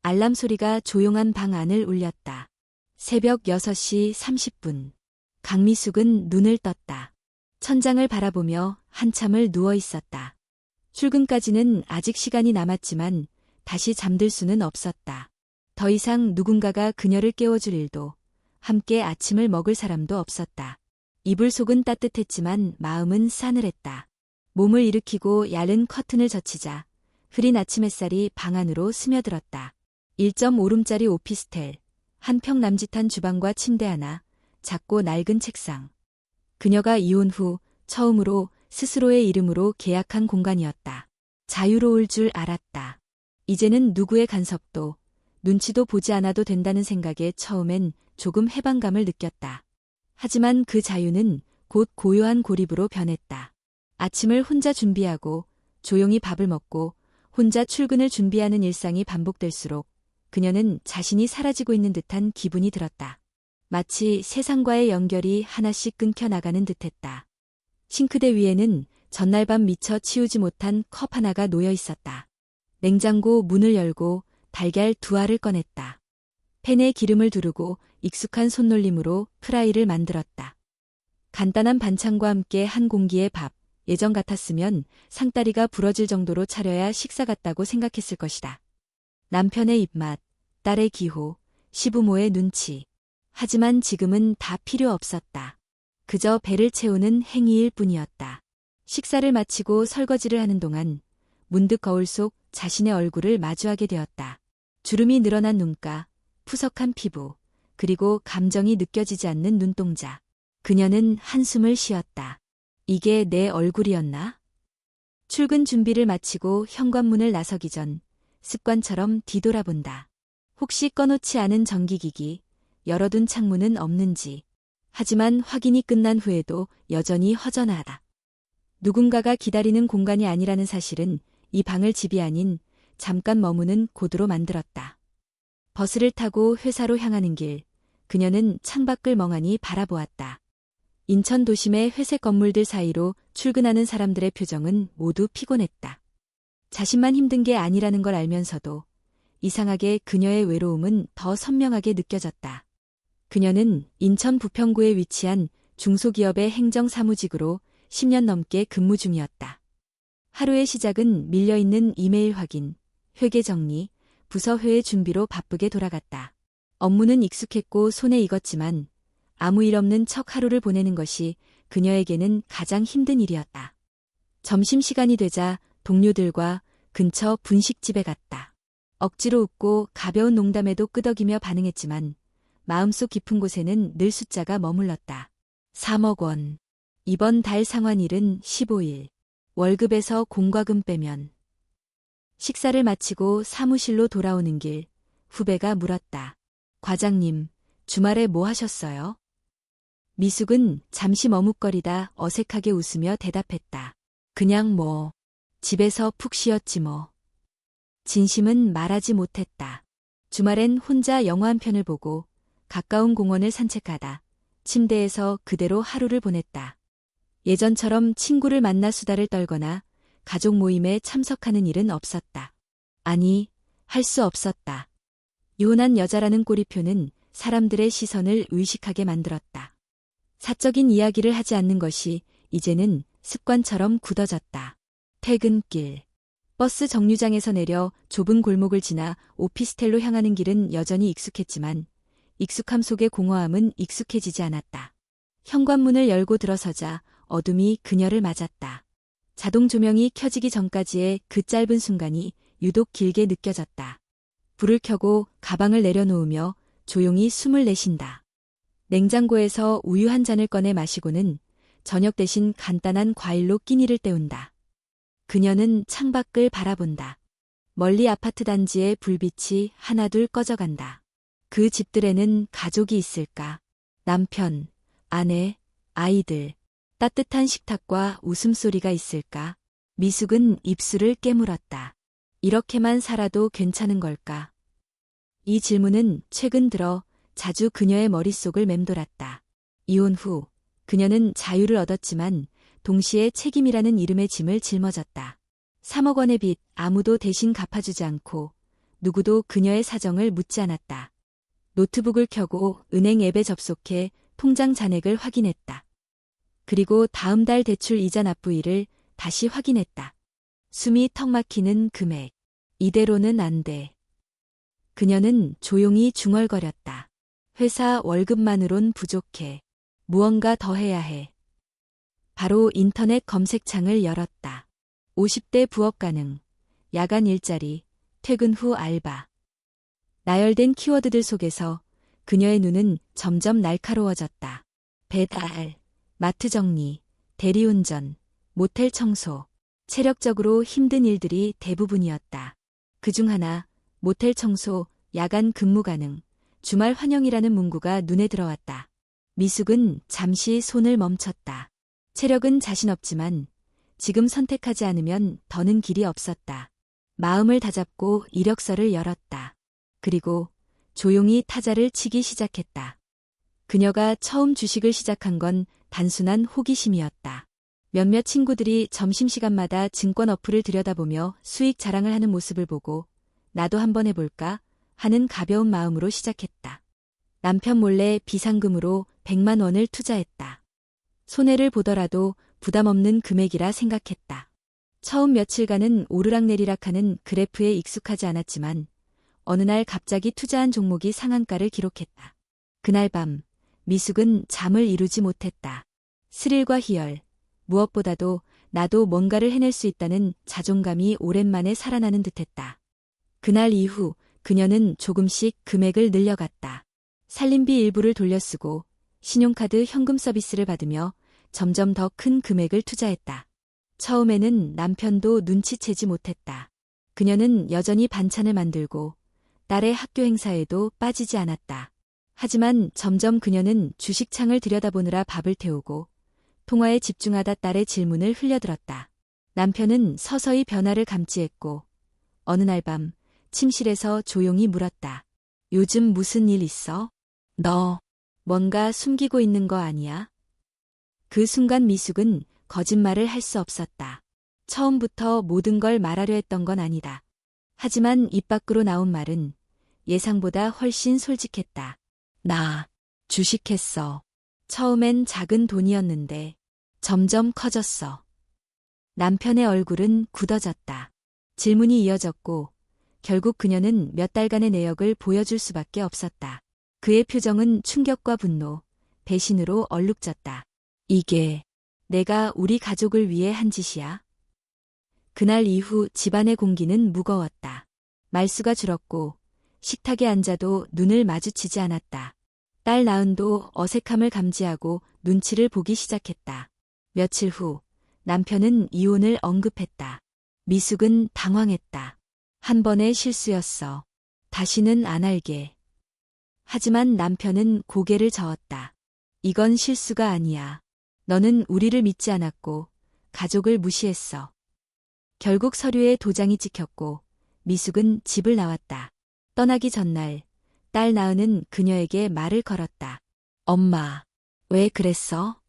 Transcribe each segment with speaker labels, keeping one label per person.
Speaker 1: 알람 소리가 조용한 방 안을 울렸다. 새벽 6시 30분. 강미숙은 눈을 떴다. 천장을 바라보며 한참을 누워 있었다. 출근까지는 아직 시간이 남았지만 다시 잠들 수는 없었다. 더 이상 누군가가 그녀를 깨워줄 일도, 함께 아침을 먹을 사람도 없었다. 이불 속은 따뜻했지만 마음은 싸늘했다. 몸을 일으키고 얇은 커튼을 젖히자 흐린 아침 햇살이 방 안으로 스며들었다. 1.5룸짜리 오피스텔, 한평 남짓한 주방과 침대 하나, 작고 낡은 책상. 그녀가 이혼 후 처음으로 스스로의 이름으로 계약한 공간이었다. 자유로울 줄 알았다. 이제는 누구의 간섭도, 눈치도 보지 않아도 된다는 생각에 처음엔 조금 해방감을 느꼈다. 하지만 그 자유는 곧 고요한 고립으로 변했다. 아침을 혼자 준비하고 조용히 밥을 먹고 혼자 출근을 준비하는 일상이 반복될수록 그녀는 자신이 사라지고 있는 듯한 기분이 들었다. 마치 세상과의 연결이 하나씩 끊겨 나가는 듯했다. 싱크대 위에는 전날 밤 미처 치우지 못한 컵 하나가 놓여 있었다. 냉장고 문을 열고 달걀 2알을 꺼냈다. 팬에 기름을 두르고 익숙한 손놀림으로 프라이를 만들었다. 간단한 반찬과 함께 한 공기의 밥, 예전 같았으면 상다리가 부러질 정도로 차려야 식사 같다고 생각했을 것이다. 남편의 입맛, 딸의 기호, 시부모의 눈치. 하지만 지금은 다 필요 없었다. 그저 배를 채우는 행위일 뿐이었다. 식사를 마치고 설거지를 하는 동안 문득 거울 속 자신의 얼굴을 마주하게 되었다. 주름이 늘어난 눈가, 푸석한 피부, 그리고 감정이 느껴지지 않는 눈동자. 그녀는 한숨을 쉬었다. 이게 내 얼굴이었나? 출근 준비를 마치고 현관문을 나서기 전 습관처럼 뒤돌아본다. 혹시 꺼놓지 않은 전기기기, 열어둔 창문은 없는지. 하지만 확인이 끝난 후에도 여전히 허전하다. 누군가가 기다리는 공간이 아니라는 사실은 이 방을 집이 아닌 잠깐 머무는 곳으로 만들었다. 버스를 타고 회사로 향하는 길, 그녀는 창밖을 멍하니 바라보았다. 인천 도심의 회색 건물들 사이로 출근하는 사람들의 표정은 모두 피곤했다. 자신만 힘든 게 아니라는 걸 알면서도 이상하게 그녀의 외로움은 더 선명하게 느껴졌다. 그녀는 인천 부평구에 위치한 중소기업의 행정사무직으로 10년 넘게 근무 중이었다. 하루의 시작은 밀려있는 이메일 확인, 회계 정리, 부서 회의 준비로 바쁘게 돌아갔다. 업무는 익숙했고 손에 익었지만 아무 일 없는 척 하루를 보내는 것이 그녀에게는 가장 힘든 일이었다. 점심시간이 되자 동료들과 근처 분식집에 갔다. 억지로 웃고 가벼운 농담에도 끄덕이며 반응했지만 마음속 깊은 곳에는 늘 숫자가 머물렀다. 3억 원. 이번 달 상환일은 15일. 월급에서 공과금 빼면. 식사를 마치고 사무실로 돌아오는 길, 후배가 물었다. 과장님, 주말에 뭐 하셨어요? 미숙은 잠시 머뭇거리다 어색하게 웃으며 대답했다. 그냥 집에서 푹 쉬었지 뭐. 진심은 말하지 못했다. 주말엔 혼자 영화 한 편을 보고 가까운 공원을 산책하다 침대에서 그대로 하루를 보냈다. 예전처럼 친구를 만나 수다를 떨거나 가족 모임에 참석하는 일은 없었다. 아니, 할 수 없었다. 이혼한 여자라는 꼬리표는 사람들의 시선을 의식하게 만들었다. 사적인 이야기를 하지 않는 것이 이제는 습관처럼 굳어졌다. 퇴근길. 버스 정류장에서 내려 좁은 골목을 지나 오피스텔로 향하는 길은 여전히 익숙했지만 익숙함 속의 공허함은 익숙해지지 않았다. 현관문을 열고 들어서자 어둠이 그녀를 맞았다. 자동 조명이 켜지기 전까지의 그 짧은 순간이 유독 길게 느껴졌다. 불을 켜고 가방을 내려놓으며 조용히 숨을 내쉰다. 냉장고에서 우유 한 잔을 꺼내 마시고는 저녁 대신 간단한 과일로 끼니를 때운다. 그녀는 창밖을 바라본다. 멀리 아파트 단지의 불빛이 하나둘 꺼져간다. 그 집들에는 가족이 있을까? 남편, 아내, 아이들. 따뜻한 식탁과 웃음소리가 있을까? 미숙은 입술을 깨물었다. 이렇게만 살아도 괜찮은 걸까? 이 질문은 최근 들어 자주 그녀의 머릿속을 맴돌았다. 이혼 후 그녀는 자유를 얻었지만 동시에 책임이라는 이름의 짐을 짊어졌다. 3억 원의 빚 아무도 대신 갚아주지 않고 누구도 그녀의 사정을 묻지 않았다. 노트북을 켜고 은행 앱에 접속해 통장 잔액을 확인했다. 그리고 다음 달 대출 이자 납부일을 다시 확인했다. 숨이 턱 막히는 금액. 이대로는 안 돼. 그녀는 조용히 중얼거렸다. 회사 월급만으론 부족해. 무언가 더 해야 해. 바로 인터넷 검색창을 열었다. 50대 부업 가능. 야간 일자리. 퇴근 후 알바. 나열된 키워드들 속에서 그녀의 눈은 점점 날카로워졌다. 배달, 마트 정리, 대리운전, 모텔 청소. 체력적으로 힘든 일들이 대부분이었다. 그중 하나, 모텔 청소, 야간 근무 가능, 주말 환영이라는 문구가 눈에 들어왔다. 미숙은 잠시 손을 멈췄다. 체력은 자신 없지만 지금 선택하지 않으면 더는 길이 없었다. 마음을 다잡고 이력서를 열었다. 그리고 조용히 타자를 치기 시작했다. 그녀가 처음 주식을 시작한 건 단순한 호기심이었다. 몇몇 친구들이 점심시간마다 증권 어플을 들여다보며 수익 자랑을 하는 모습을 보고 나도 한번 해볼까 하는 가벼운 마음으로 시작했다. 남편 몰래 비상금으로 100만 원을 투자했다. 손해를 보더라도 부담 없는 금액이라 생각했다. 처음 며칠간은 오르락내리락하는 그래프에 익숙하지 않았지만 어느 날 갑자기 투자한 종목이 상한가를 기록했다. 그날 밤 미숙은 잠을 이루지 못했다. 스릴과 희열, 무엇보다도 나도 뭔가를 해낼 수 있다는 자존감이 오랜만에 살아나는 듯했다. 그날 이후 그녀는 조금씩 금액을 늘려갔다. 살림비 일부를 돌려쓰고 신용카드 현금 서비스를 받으며 점점 더 큰 금액을 투자했다. 처음에는 남편도 눈치채지 못했다. 그녀는 여전히 반찬을 만들고 딸의 학교 행사에도 빠지지 않았다. 하지만 점점 그녀는 주식창을 들여다보느라 밥을 태우고 통화에 집중하다 딸의 질문을 흘려들었다. 남편은 서서히 변화를 감지했고 어느 날 밤 침실에서 조용히 물었다. 요즘 무슨 일 있어? 너 뭔가 숨기고 있는 거 아니야? 그 순간 미숙은 거짓말을 할 수 없었다. 처음부터 모든 걸 말하려 했던 건 아니다. 하지만 입 밖으로 나온 말은 예상보다 훨씬 솔직했다. 나 주식했어. 처음엔 작은 돈이었는데 점점 커졌어. 남편의 얼굴은 굳어졌다. 질문이 이어졌고 결국 그녀는 몇 달간의 내역을 보여줄 수밖에 없었다. 그의 표정은 충격과 분노, 배신으로 얼룩졌다. 이게 내가 우리 가족을 위해 한 짓이야? 그날 이후 집안의 공기는 무거웠다. 말수가 줄었고 식탁에 앉아도 눈을 마주치지 않았다. 딸 나은도 어색함을 감지하고 눈치를 보기 시작했다. 며칠 후 남편은 이혼을 언급했다. 미숙은 당황했다. 한 번의 실수였어. 다시는 안 할게. 하지만 남편은 고개를 저었다. 이건 실수가 아니야. 너는 우리를 믿지 않았고 가족을 무시했어. 결국 서류에 도장이 찍혔고 미숙은 집을 나왔다. 떠나기 전날 딸 나은은 그녀에게 말을 걸었다. 엄마, 왜 그랬어?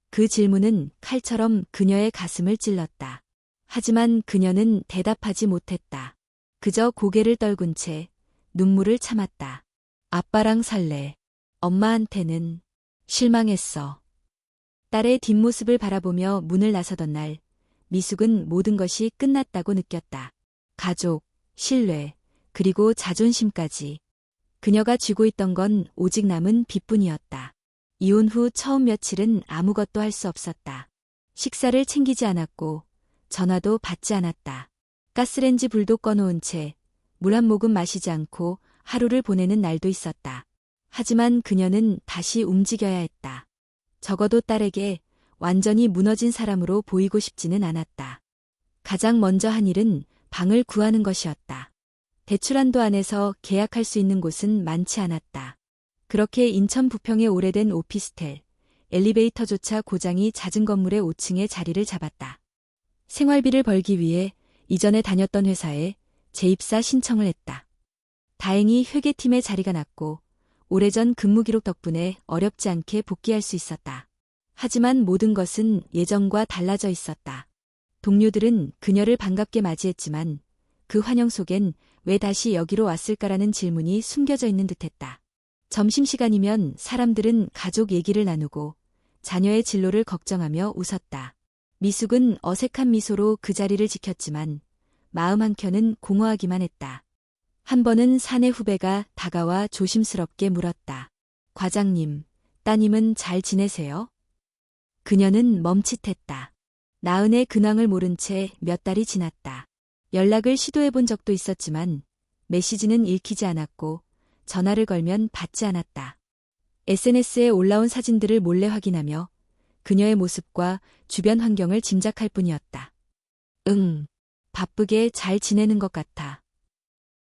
Speaker 1: 그 질문은 칼처럼 그녀의 가슴을 찔렀다. 하지만 그녀는 대답하지 못했다. 그저 고개를 떨군 채 눈물을 참았다. 아빠랑 살래. 엄마한테는 실망했어. 딸의 뒷모습을 바라보며 문을 나서던 날, 미숙은 모든 것이 끝났다고 느꼈다. 가족, 신뢰, 그리고 자존심까지. 그녀가 쥐고 있던 건 오직 남은 빚뿐이었다. 이혼 후 처음 며칠은 아무것도 할 수 없었다. 식사를 챙기지 않았고 전화도 받지 않았다. 가스렌지 불도 꺼놓은 채 물 한 모금 마시지 않고 하루를 보내는 날도 있었다. 하지만 그녀는 다시 움직여야 했다. 적어도 딸에게 완전히 무너진 사람으로 보이고 싶지는 않았다. 가장 먼저 한 일은 방을 구하는 것이었다. 대출 한도 안에서 계약할 수 있는 곳은 많지 않았다. 그렇게 인천 부평의 오래된 오피스텔, 엘리베이터조차 고장이 잦은 건물의 5층에 자리를 잡았다. 생활비를 벌기 위해 이전에 다녔던 회사에 재입사 신청을 했다. 다행히 회계팀에 자리가 났고 오래전 근무 기록 덕분에 어렵지 않게 복귀할 수 있었다. 하지만 모든 것은 예전과 달라져 있었다. 동료들은 그녀를 반갑게 맞이했지만 그 환영 속엔 왜 다시 여기로 왔을까라는 질문이 숨겨져 있는 듯했다. 점심시간이면 사람들은 가족 얘기를 나누고 자녀의 진로를 걱정하며 웃었다. 미숙은 어색한 미소로 그 자리를 지켰지만 마음 한켠은 공허하기만 했다. 한 번은 사내 후배가 다가와 조심스럽게 물었다. 과장님, 따님은 잘 지내세요? 그녀는 멈칫했다. 나은의 근황을 모른 채 몇 달이 지났다. 연락을 시도해본 적도 있었지만 메시지는 읽히지 않았고 전화를 걸면 받지 않았다. SNS에 올라온 사진들을 몰래 확인하며 그녀의 모습과 주변 환경을 짐작할 뿐이었다. 응, 바쁘게 잘 지내는 것 같아.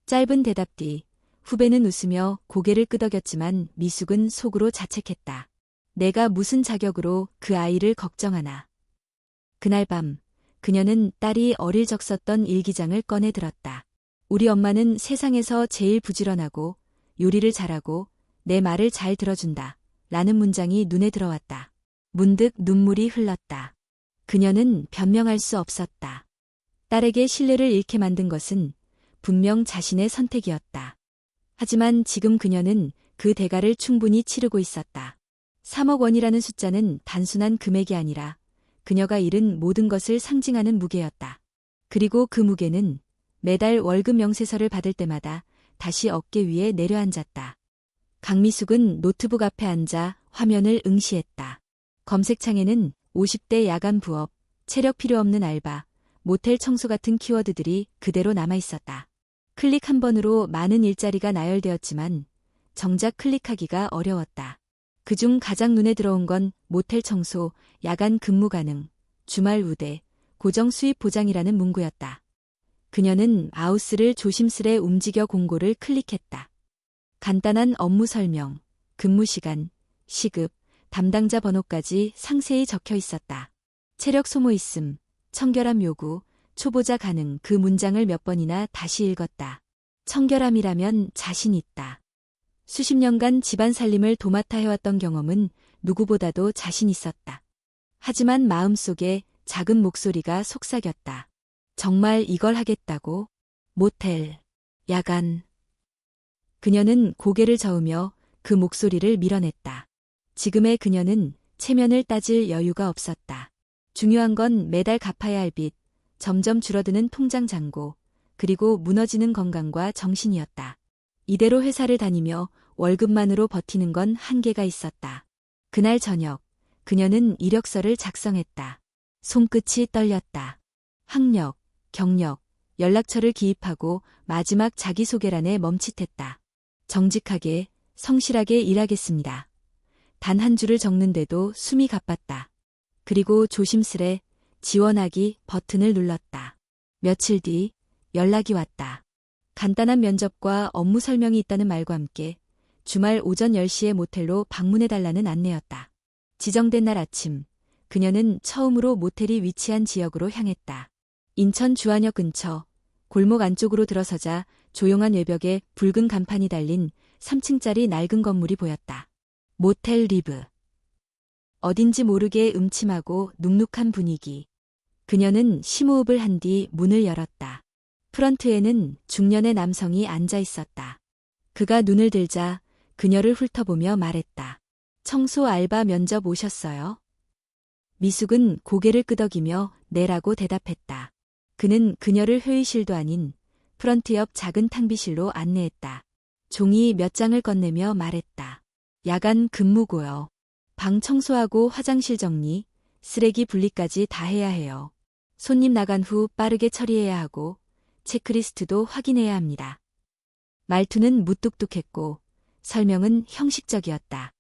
Speaker 1: 짧은 대답 뒤 후배는 웃으며 고개를 끄덕였지만 미숙은 속으로 자책했다. 내가 무슨 자격으로 그 아이를 걱정하나. 그날 밤 그녀는 딸이 어릴 적 썼던 일기장을 꺼내 들었다. 우리 엄마는 세상에서 제일 부지런하고 요리를 잘하고 내 말을 잘 들어준다. 라는 문장이 눈에 들어왔다. 문득 눈물이 흘렀다. 그녀는 변명할 수 없었다. 딸에게 신뢰를 잃게 만든 것은 분명 자신의 선택이었다. 하지만 지금 그녀는 그 대가를 충분히 치르고 있었다. 3억 원이라는 숫자는 단순한 금액이 아니라 그녀가 잃은 모든 것을 상징하는 무게였다. 그리고 그 무게는 매달 월급 명세서를 받을 때마다 다시 어깨 위에 내려앉았다. 강미숙은 노트북 앞에 앉아 화면을 응시했다. 검색창에는 50대 야간 부업, 체력 필요 없는 알바, 모텔 청소 같은 키워드들이 그대로 남아있었다. 클릭 한 번으로 많은 일자리가 나열되었지만 정작 클릭하기가 어려웠다. 그중 가장 눈에 들어온 건 모텔 청소, 야간 근무 가능, 주말 우대, 고정 수입 보장이라는 문구였다. 그녀는 마우스를 조심스레 움직여 공고를 클릭했다. 간단한 업무 설명, 근무 시간, 시급, 담당자 번호까지 상세히 적혀 있었다. 체력 소모 있음, 청결함 요구, 초보자 가능 그 문장을 몇 번이나 다시 읽었다. 청결함이라면 자신 있다. 수십 년간 집안 살림을 도맡아 해왔던 경험은 누구보다도 자신 있었다. 하지만 마음속에 작은 목소리가 속삭였다. 정말 이걸 하겠다고? 모텔, 야간. 그녀는 고개를 저으며 그 목소리를 밀어냈다. 지금의 그녀는 체면을 따질 여유가 없었다. 중요한 건 매달 갚아야 할 빚, 점점 줄어드는 통장 잔고, 그리고 무너지는 건강과 정신이었다. 이대로 회사를 다니며 월급만으로 버티는 건 한계가 있었다. 그날 저녁, 그녀는 이력서를 작성했다. 손끝이 떨렸다. 학력, 경력, 연락처를 기입하고 마지막 자기소개란에 멈칫했다. 정직하게, 성실하게 일하겠습니다. 단 한 줄을 적는데도 숨이 가빴다. 그리고 조심스레 지원하기 버튼을 눌렀다. 며칠 뒤 연락이 왔다. 간단한 면접과 업무 설명이 있다는 말과 함께 주말 오전 10시에 모텔로 방문해달라는 안내였다. 지정된 날 아침, 그녀는 처음으로 모텔이 위치한 지역으로 향했다. 인천 주안역 근처, 골목 안쪽으로 들어서자 조용한 외벽에 붉은 간판이 달린 3층짜리 낡은 건물이 보였다. 모텔 리브. 어딘지 모르게 음침하고 눅눅한 분위기. 그녀는 심호흡을 한 뒤 문을 열었다. 프런트에는 중년의 남성이 앉아 있었다. 그가 눈을 들자 그녀를 훑어보며 말했다. 청소 알바 면접 오셨어요? 미숙은 고개를 끄덕이며 네라고 대답했다. 그는 그녀를 회의실도 아닌 프런트 옆 작은 탕비실로 안내했다. 종이 몇 장을 건네며 말했다. 야간 근무고요. 방 청소하고 화장실 정리, 쓰레기 분리까지 다 해야 해요. 손님 나간 후 빠르게 처리해야 하고 체크리스트도 확인해야 합니다. 말투는 무뚝뚝했고 설명은 형식적이었다.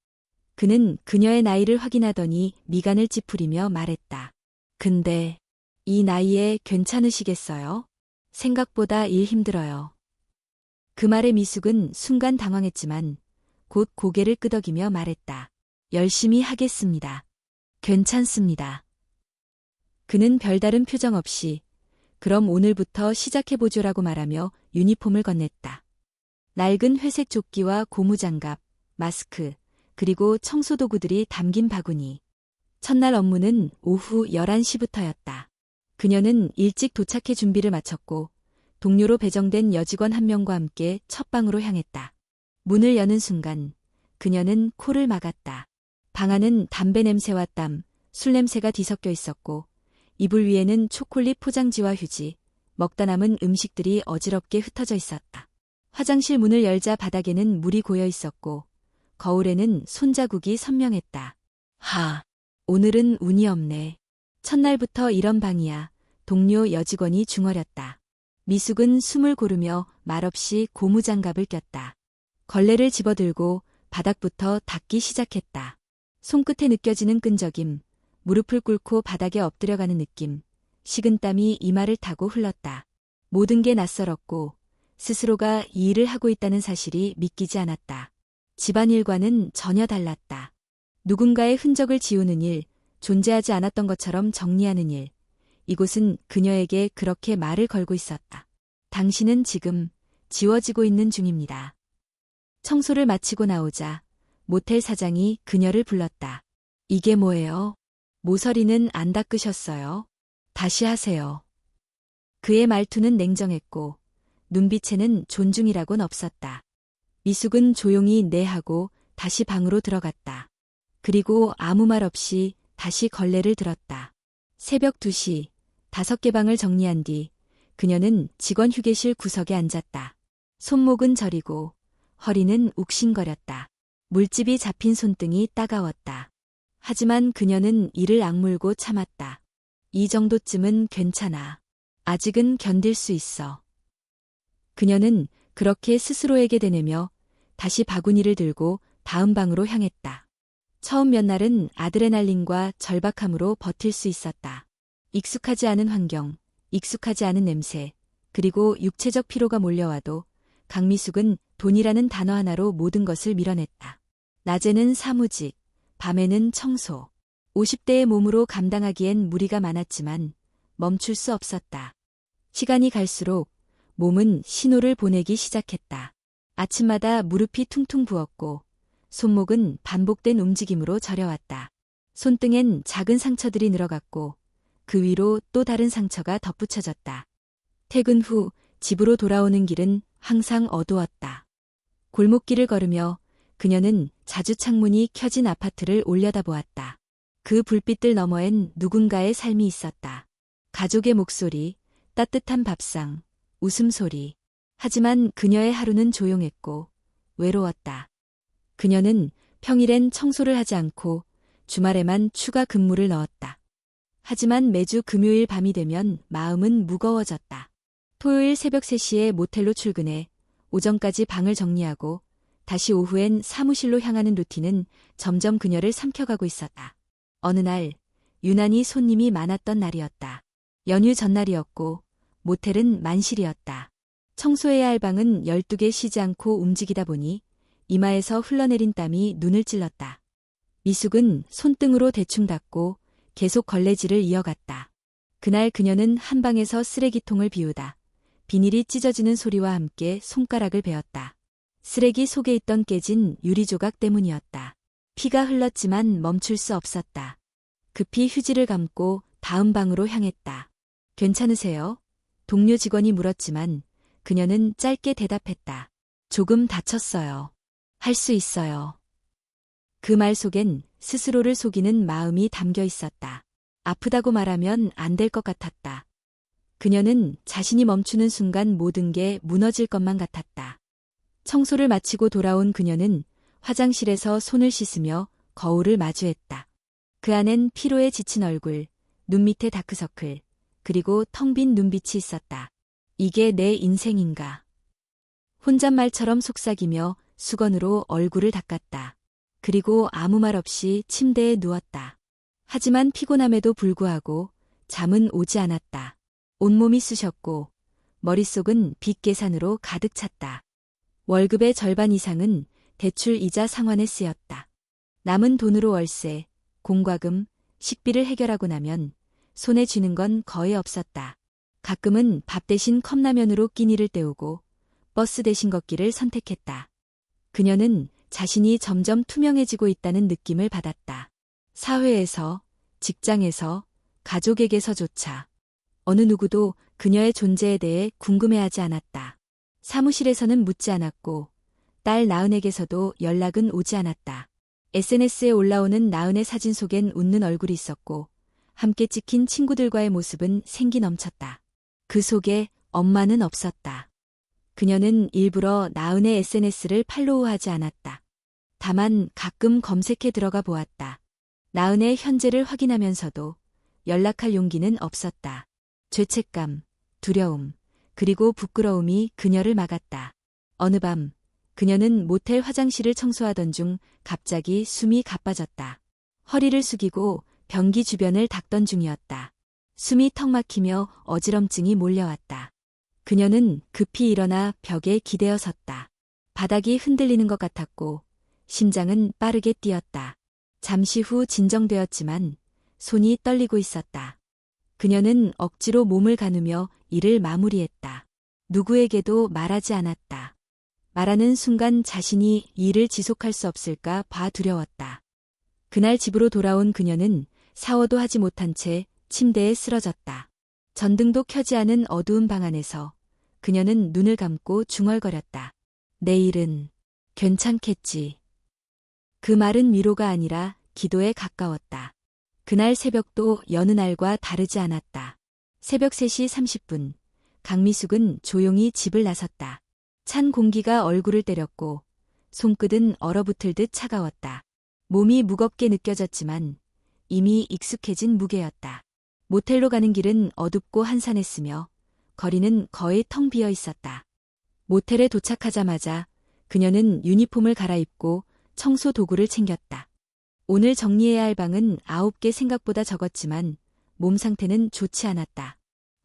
Speaker 1: 그는 그녀의 나이를 확인하더니 미간을 찌푸리며 말했다. 근데 이 나이에 괜찮으시겠어요? 생각보다 일 힘들어요. 그 말에 미숙은 순간 당황했지만 곧 고개를 끄덕이며 말했다. 열심히 하겠습니다. 괜찮습니다. 그는 별다른 표정 없이 그럼 오늘부터 시작해보죠라고 말하며 유니폼을 건넸다. 낡은 회색 조끼와 고무장갑, 마스크, 그리고 청소도구들이 담긴 바구니. 첫날 업무는 오후 11시부터였다. 그녀는 일찍 도착해 준비를 마쳤고 동료로 배정된 여직원 한 명과 함께 첫 방으로 향했다. 문을 여는 순간 그녀는 코를 막았다. 방 안은 담배 냄새와 땀, 술 냄새가 뒤섞여 있었고 이불 위에는 초콜릿 포장지와 휴지, 먹다 남은 음식들이 어지럽게 흩어져 있었다. 화장실 문을 열자 바닥에는 물이 고여 있었고 거울에는 손자국이 선명했다. 오늘은 운이 없네. 첫날부터 이런 방이야. 동료 여직원이 중얼였다. 미숙은 숨을 고르며 말없이 고무장갑을 꼈다. 걸레를 집어들고 바닥부터 닦기 시작했다. 손끝에 느껴지는 끈적임, 무릎을 꿇고 바닥에 엎드려가는 느낌, 식은땀이 이마를 타고 흘렀다. 모든 게 낯설었고 스스로가 이 일을 하고 있다는 사실이 믿기지 않았다. 집안일과는 전혀 달랐다. 누군가의 흔적을 지우는 일, 존재하지 않았던 것처럼 정리하는 일. 이곳은 그녀에게 그렇게 말을 걸고 있었다. 당신은 지금 지워지고 있는 중입니다. 청소를 마치고 나오자 모텔 사장이 그녀를 불렀다. 이게 뭐예요? 모서리는 안 닦으셨어요? 다시 하세요. 그의 말투는 냉정했고 눈빛에는 존중이라곤 없었다. 미숙은 조용히 네 하고 다시 방으로 들어갔다. 그리고 아무 말 없이 다시 걸레를 들었다. 새벽 2시, 5개 방을 정리한 뒤 그녀는 직원 휴게실 구석에 앉았다. 손목은 저리고 허리는 욱신거렸다. 물집이 잡힌 손등이 따가웠다. 하지만 그녀는 이를 악물고 참았다. 이 정도쯤은 괜찮아. 아직은 견딜 수 있어. 그녀는 그렇게 스스로에게 되뇌며 다시 바구니를 들고 다음 방으로 향했다. 처음 몇 날은 아드레날린과 절박함으로 버틸 수 있었다. 익숙하지 않은 환경, 익숙하지 않은 냄새, 그리고 육체적 피로가 몰려와도 강미숙은 돈이라는 단어 하나로 모든 것을 밀어냈다. 낮에는 사무직, 밤에는 청소. 50대의 몸으로 감당하기엔 무리가 많았지만 멈출 수 없었다. 시간이 갈수록 몸은 신호를 보내기 시작했다. 아침마다 무릎이 퉁퉁 부었고 손목은 반복된 움직임으로 저려왔다. 손등엔 작은 상처들이 늘어갔고 그 위로 또 다른 상처가 덧붙여졌다. 퇴근 후 집으로 돌아오는 길은 항상 어두웠다. 골목길을 걸으며 그녀는 자주 창문이 켜진 아파트를 올려다보았다. 그 불빛들 너머엔 누군가의 삶이 있었다. 가족의 목소리, 따뜻한 밥상, 웃음소리. 하지만 그녀의 하루는 조용했고 외로웠다. 그녀는 평일엔 청소를 하지 않고 주말에만 추가 근무를 넣었다. 하지만 매주 금요일 밤이 되면 마음은 무거워졌다. 토요일 새벽 3시에 모텔로 출근해 오전까지 방을 정리하고 다시 오후엔 사무실로 향하는 루틴은 점점 그녀를 삼켜가고 있었다. 어느 날 유난히 손님이 많았던 날이었다. 연휴 전날이었고 모텔은 만실이었다. 청소해야 할 방은 12개 쉬지 않고 움직이다 보니 이마에서 흘러내린 땀이 눈을 찔렀다. 미숙은 손등으로 대충 닦고 계속 걸레질을 이어갔다. 그날 그녀는 한 방에서 쓰레기통을 비우다 비닐이 찢어지는 소리와 함께 손가락을 베었다. 쓰레기 속에 있던 깨진 유리조각 때문이었다. 피가 흘렀지만 멈출 수 없었다. 급히 휴지를 감고 다음 방으로 향했다. 괜찮으세요? 동료 직원이 물었지만 그녀는 짧게 대답했다. 조금 다쳤어요. 할 수 있어요. 그 말 속엔 스스로를 속이는 마음이 담겨 있었다. 아프다고 말하면 안 될 것 같았다. 그녀는 자신이 멈추는 순간 모든 게 무너질 것만 같았다. 청소를 마치고 돌아온 그녀는 화장실에서 손을 씻으며 거울을 마주했다. 그 안엔 피로에 지친 얼굴, 눈 밑에 다크서클, 그리고 텅 빈 눈빛이 있었다. 이게 내 인생인가? 혼잣말처럼 속삭이며 수건으로 얼굴을 닦았다. 그리고 아무 말 없이 침대에 누웠다. 하지만 피곤함에도 불구하고 잠은 오지 않았다. 온몸이 쑤셨고 머릿속은 빚 계산으로 가득 찼다. 월급의 절반 이상은 대출 이자 상환에 쓰였다. 남은 돈으로 월세, 공과금, 식비를 해결하고 나면 손에 쥐는 건 거의 없었다. 가끔은 밥 대신 컵라면으로 끼니를 때우고 버스 대신 걷기를 선택했다. 그녀는 자신이 점점 투명해지고 있다는 느낌을 받았다. 사회에서, 직장에서, 가족에게서조차 어느 누구도 그녀의 존재에 대해 궁금해하지 않았다. 사무실에서는 묻지 않았고 딸 나은에게서도 연락은 오지 않았다. SNS에 올라오는 나은의 사진 속엔 웃는 얼굴이 있었고 함께 찍힌 친구들과의 모습은 생기 넘쳤다. 그 속에 엄마는 없었다. 그녀는 일부러 나은의 SNS를 팔로우하지 않았다. 다만 가끔 검색해 들어가 보았다. 나은의 현재를 확인하면서도 연락할 용기는 없었다. 죄책감, 두려움, 그리고 부끄러움이 그녀를 막았다. 어느 밤, 그녀는 모텔 화장실을 청소하던 중 갑자기 숨이 가빠졌다. 허리를 숙이고 변기 주변을 닦던 중이었다. 숨이 턱 막히며 어지럼증이 몰려왔다. 그녀는 급히 일어나 벽에 기대어 섰다. 바닥이 흔들리는 것 같았고 심장은 빠르게 뛰었다. 잠시 후 진정되었지만 손이 떨리고 있었다. 그녀는 억지로 몸을 가누며 일을 마무리했다. 누구에게도 말하지 않았다. 말하는 순간 자신이 이 일을 지속할 수 없을까 봐 두려웠다. 그날 집으로 돌아온 그녀는 샤워도 하지 못한 채 침대에 쓰러졌다. 전등도 켜지 않은 어두운 방 안에서 그녀는 눈을 감고 중얼거렸다. 내일은 괜찮겠지. 그 말은 위로가 아니라 기도에 가까웠다. 그날 새벽도 여느 날과 다르지 않았다. 새벽 3시 30분, 강미숙은 조용히 집을 나섰다. 찬 공기가 얼굴을 때렸고 손끝은 얼어붙을 듯 차가웠다. 몸이 무겁게 느껴졌지만 이미 익숙해진 무게였다. 모텔로 가는 길은 어둡고 한산했으며 거리는 거의 텅 비어 있었다. 모텔에 도착하자마자 그녀는 유니폼을 갈아입고 청소 도구를 챙겼다. 오늘 정리해야 할 방은 9개 생각보다 적었지만 몸 상태는 좋지 않았다.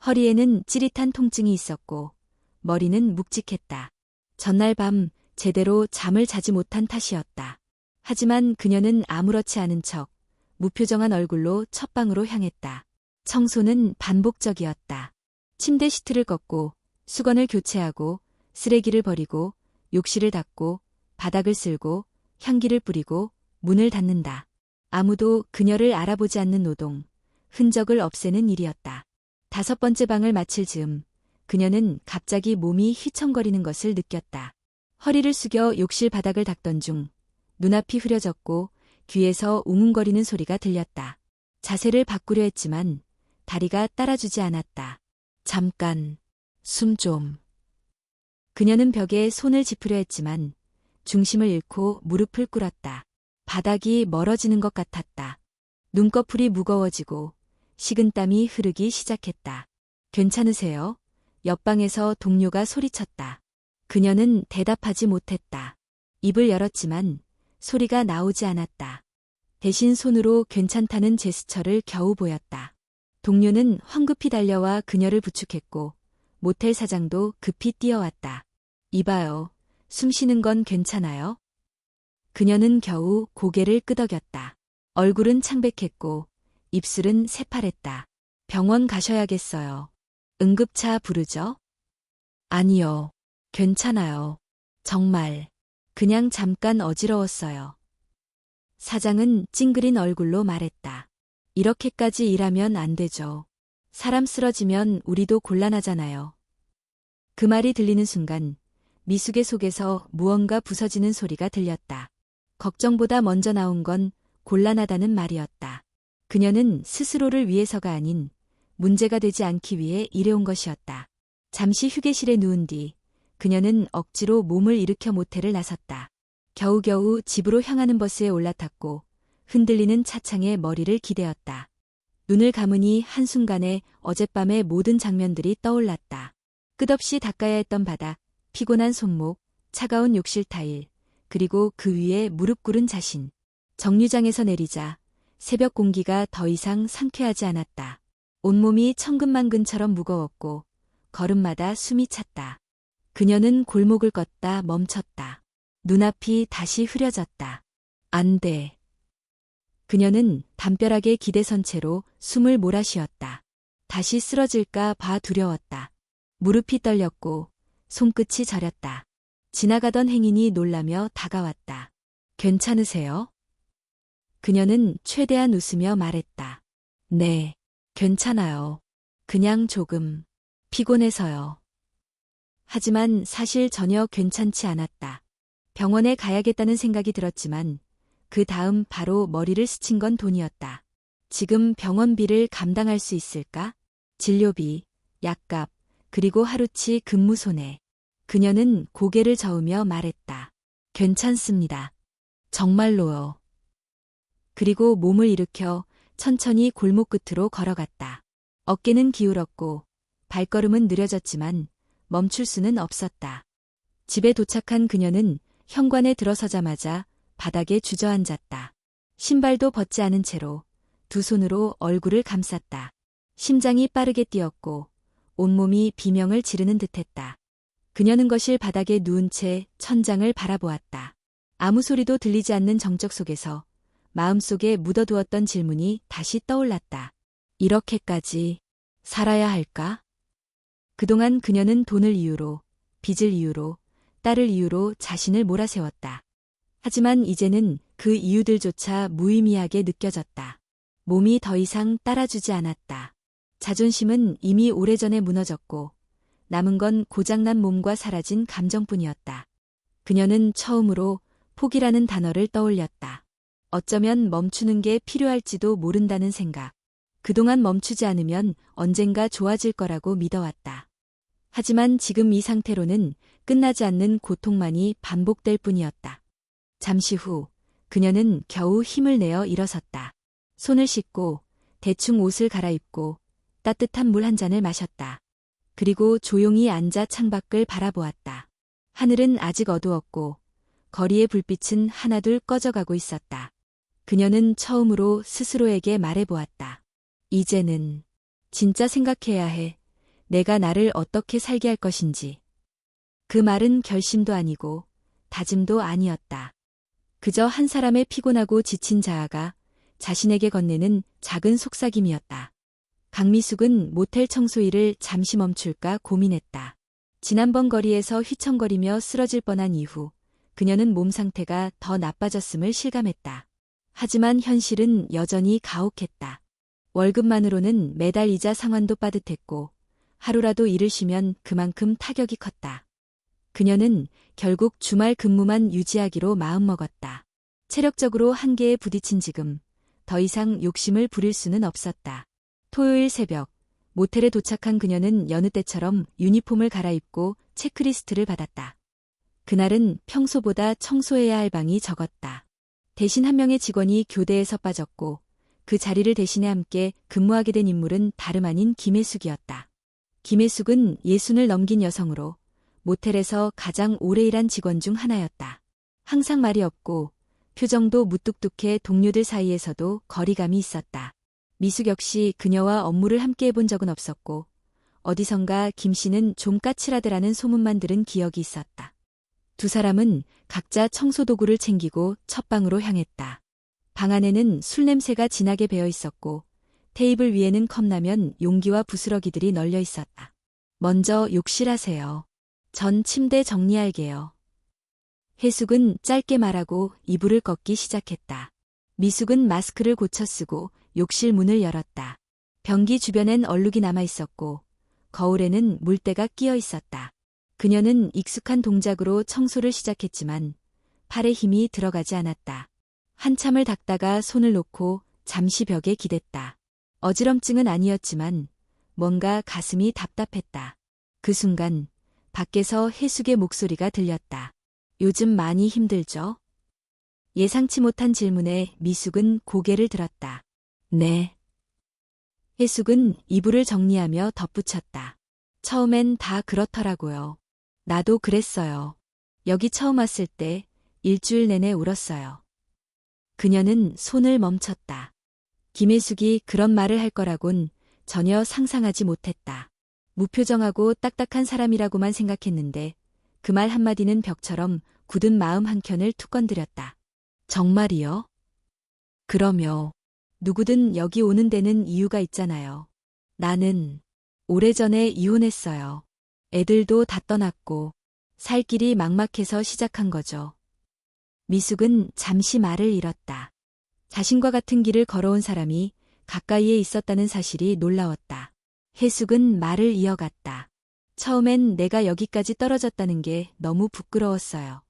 Speaker 1: 허리에는 찌릿한 통증이 있었고 머리는 묵직했다. 전날 밤 제대로 잠을 자지 못한 탓이었다. 하지만 그녀는 아무렇지 않은 척 무표정한 얼굴로 첫 방으로 향했다. 청소는 반복적이었다. 침대 시트를 걷고 수건을 교체하고 쓰레기를 버리고 욕실을 닦고 바닥을 쓸고 향기를 뿌리고 문을 닫는다. 아무도 그녀를 알아보지 않는 노동, 흔적을 없애는 일이었다. 5번째 방을 마칠 즈음 그녀는 갑자기 몸이 휘청거리는 것을 느꼈다. 허리를 숙여 욕실 바닥을 닦던 중 눈앞이 흐려졌고 귀에서 웅웅거리는 소리가 들렸다. 자세를 바꾸려 했지만 다리가 따라주지 않았다. 잠깐, 숨 좀. 그녀는 벽에 손을 짚으려 했지만 중심을 잃고 무릎을 꿇었다. 바닥이 멀어지는 것 같았다. 눈꺼풀이 무거워지고 식은땀이 흐르기 시작했다. 괜찮으세요? 옆방에서 동료가 소리쳤다. 그녀는 대답하지 못했다. 입을 열었지만 소리가 나오지 않았다. 대신 손으로 괜찮다는 제스처를 겨우 보였다. 동료는 황급히 달려와 그녀를 부축했고 모텔 사장도 급히 뛰어왔다. 이봐요. 숨 쉬는 건 괜찮아요? 그녀는 겨우 고개를 끄덕였다. 얼굴은 창백했고 입술은 새파랬다. 병원 가셔야겠어요. 응급차 부르죠? 아니요. 괜찮아요. 정말. 그냥 잠깐 어지러웠어요. 사장은 찡그린 얼굴로 말했다. 이렇게까지 일하면 안 되죠. 사람 쓰러지면 우리도 곤란하잖아요. 그 말이 들리는 순간 미숙의 속에서 무언가 부서지는 소리가 들렸다. 걱정보다 먼저 나온 건 곤란하다는 말이었다. 그녀는 스스로를 위해서가 아닌 문제가 되지 않기 위해 일해온 것이었다. 잠시 휴게실에 누운 뒤 그녀는 억지로 몸을 일으켜 모텔을 나섰다. 겨우겨우 집으로 향하는 버스에 올라탔고 흔들리는 차창에 머리를 기대었다. 눈을 감으니 한순간에 어젯밤의 모든 장면들이 떠올랐다. 끝없이 닦아야 했던 바닥, 피곤한 손목, 차가운 욕실 타일, 그리고 그 위에 무릎 꿇은 자신. 정류장에서 내리자 새벽 공기가 더 이상 상쾌하지 않았다. 온몸이 천근만근처럼 무거웠고 걸음마다 숨이 찼다. 그녀는 골목을 걷다 멈췄다. 눈앞이 다시 흐려졌다. 안 돼. 그녀는 담벼락에 기대선 채로 숨을 몰아쉬었다. 다시 쓰러질까 봐 두려웠다. 무릎이 떨렸고 손끝이 저렸다. 지나가던 행인이 놀라며 다가왔다. 괜찮으세요? 그녀는 최대한 웃으며 말했다. 네, 괜찮아요. 그냥 조금 피곤해서요. 하지만 사실 전혀 괜찮지 않았다. 병원에 가야겠다는 생각이 들었지만 그 다음 바로 머리를 스친 건 돈이었다. 지금 병원비를 감당할 수 있을까? 진료비, 약값, 그리고 하루치 근무 손해. 그녀는 고개를 저으며 말했다. 괜찮습니다. 정말로요. 그리고 몸을 일으켜 천천히 골목 끝으로 걸어갔다. 어깨는 기울었고 발걸음은 느려졌지만 멈출 수는 없었다. 집에 도착한 그녀는 현관에 들어서자마자 바닥에 주저앉았다. 신발도 벗지 않은 채로 두 손으로 얼굴을 감쌌다. 심장이 빠르게 뛰었고 온몸이 비명을 지르는 듯했다. 그녀는 거실 바닥에 누운 채 천장을 바라보았다. 아무 소리도 들리지 않는 정적 속에서 마음속에 묻어두었던 질문이 다시 떠올랐다. 이렇게까지 살아야 할까? 그동안 그녀는 돈을 이유로, 빚을 이유로, 딸을 이유로 자신을 몰아세웠다. 하지만 이제는 그 이유들조차 무의미하게 느껴졌다. 몸이 더 이상 따라주지 않았다. 자존심은 이미 오래전에 무너졌고 남은 건 고장난 몸과 사라진 감정뿐이었다. 그녀는 처음으로 포기라는 단어를 떠올렸다. 어쩌면 멈추는 게 필요할지도 모른다는 생각. 그동안 멈추지 않으면 언젠가 좋아질 거라고 믿어왔다. 하지만 지금 이 상태로는 끝나지 않는 고통만이 반복될 뿐이었다. 잠시 후 그녀는 겨우 힘을 내어 일어섰다. 손을 씻고 대충 옷을 갈아입고 따뜻한 물 한 잔을 마셨다. 그리고 조용히 앉아 창밖을 바라보았다. 하늘은 아직 어두웠고 거리의 불빛은 하나둘 꺼져가고 있었다. 그녀는 처음으로 스스로에게 말해보았다. 이제는 진짜 생각해야 해. 내가 나를 어떻게 살게 할 것인지. 그 말은 결심도 아니고 다짐도 아니었다. 그저 한 사람의 피곤하고 지친 자아가 자신에게 건네는 작은 속삭임이었다. 강미숙은 모텔 청소일을 잠시 멈출까 고민했다. 지난번 거리에서 휘청거리며 쓰러질 뻔한 이후 그녀는 몸 상태가 더 나빠졌음을 실감했다. 하지만 현실은 여전히 가혹했다. 월급만으로는 매달 이자 상환도 빠듯했고 하루라도 일을 쉬면 그만큼 타격이 컸다. 그녀는 결국 주말 근무만 유지하기로 마음먹었다. 체력적으로 한계에 부딪힌 지금 더 이상 욕심을 부릴 수는 없었다. 토요일 새벽 모텔에 도착한 그녀는 여느 때처럼 유니폼을 갈아입고 체크리스트를 받았다. 그날은 평소보다 청소해야 할 방이 적었다. 대신 한 명의 직원이 교대에서 빠졌고 그 자리를 대신해 함께 근무하게 된 인물은 다름 아닌 김혜숙이었다. 김혜숙은 60을 넘긴 여성으로 모텔에서 가장 오래 일한 직원 중 하나였다. 항상 말이 없고 표정도 무뚝뚝해 동료들 사이에서도 거리감이 있었다. 미숙 역시 그녀와 업무를 함께 해본 적은 없었고 어디선가 김 씨는 좀 까칠하더라는 소문만 들은 기억이 있었다. 두 사람은 각자 청소도구를 챙기고 첫 방으로 향했다. 방 안에는 술 냄새가 진하게 배어 있었고 테이블 위에는 컵라면 용기와 부스러기들이 널려 있었다. 먼저 욕실 하세요. 전 침대 정리할게요. 혜숙은 짧게 말하고 이불을 꺾기 시작했다. 미숙은 마스크를 고쳐 쓰고 욕실 문을 열었다. 변기 주변엔 얼룩이 남아 있었고 거울에는 물때가 끼어 있었다. 그녀는 익숙한 동작으로 청소를 시작했지만 팔에 힘이 들어가지 않았다. 한참을 닦다가 손을 놓고 잠시 벽에 기댔다. 어지럼증은 아니었지만 뭔가 가슴이 답답했다. 그 순간 밖에서 혜숙의 목소리가 들렸다. 요즘 많이 힘들죠? 예상치 못한 질문에 미숙은 고개를 들었다. 네. 혜숙은 이불을 정리하며 덧붙였다. 처음엔 다 그렇더라고요. 나도 그랬어요. 여기 처음 왔을 때 일주일 내내 울었어요. 그녀는 손을 멈췄다. 김혜숙이 그런 말을 할 거라곤 전혀 상상하지 못했다. 무표정하고 딱딱한 사람이라고만 생각했는데 그 말 한마디는 벽처럼 굳은 마음 한켠을 툭 건드렸다. 정말이요? 그러며 누구든 여기 오는 데는 이유가 있잖아요. 나는 오래전에 이혼했어요. 애들도 다 떠났고 살 길이 막막해서 시작한 거죠. 미숙은 잠시 말을 잃었다. 자신과 같은 길을 걸어온 사람이 가까이에 있었다는 사실이 놀라웠다. 해숙은 말을 이어갔다. 처음엔 내가 여기까지 떨어졌다는 게 너무 부끄러웠어요.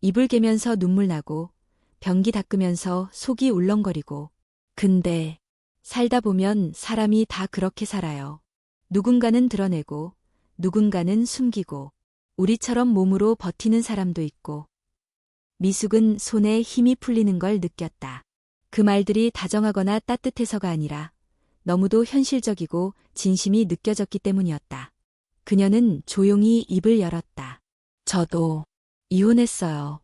Speaker 1: 입을 개면서 눈물 나고 변기 닦으면서 속이 울렁거리고. 근데 살다 보면 사람이 다 그렇게 살아요. 누군가는 드러내고 누군가는 숨기고 우리처럼 몸으로 버티는 사람도 있고. 미숙은 손에 힘이 풀리는 걸 느꼈다. 그 말들이 다정하거나 따뜻해서가 아니라 너무도 현실적이고 진심이 느껴졌기 때문이었다. 그녀는 조용히 입을 열었다. 저도 이혼했어요.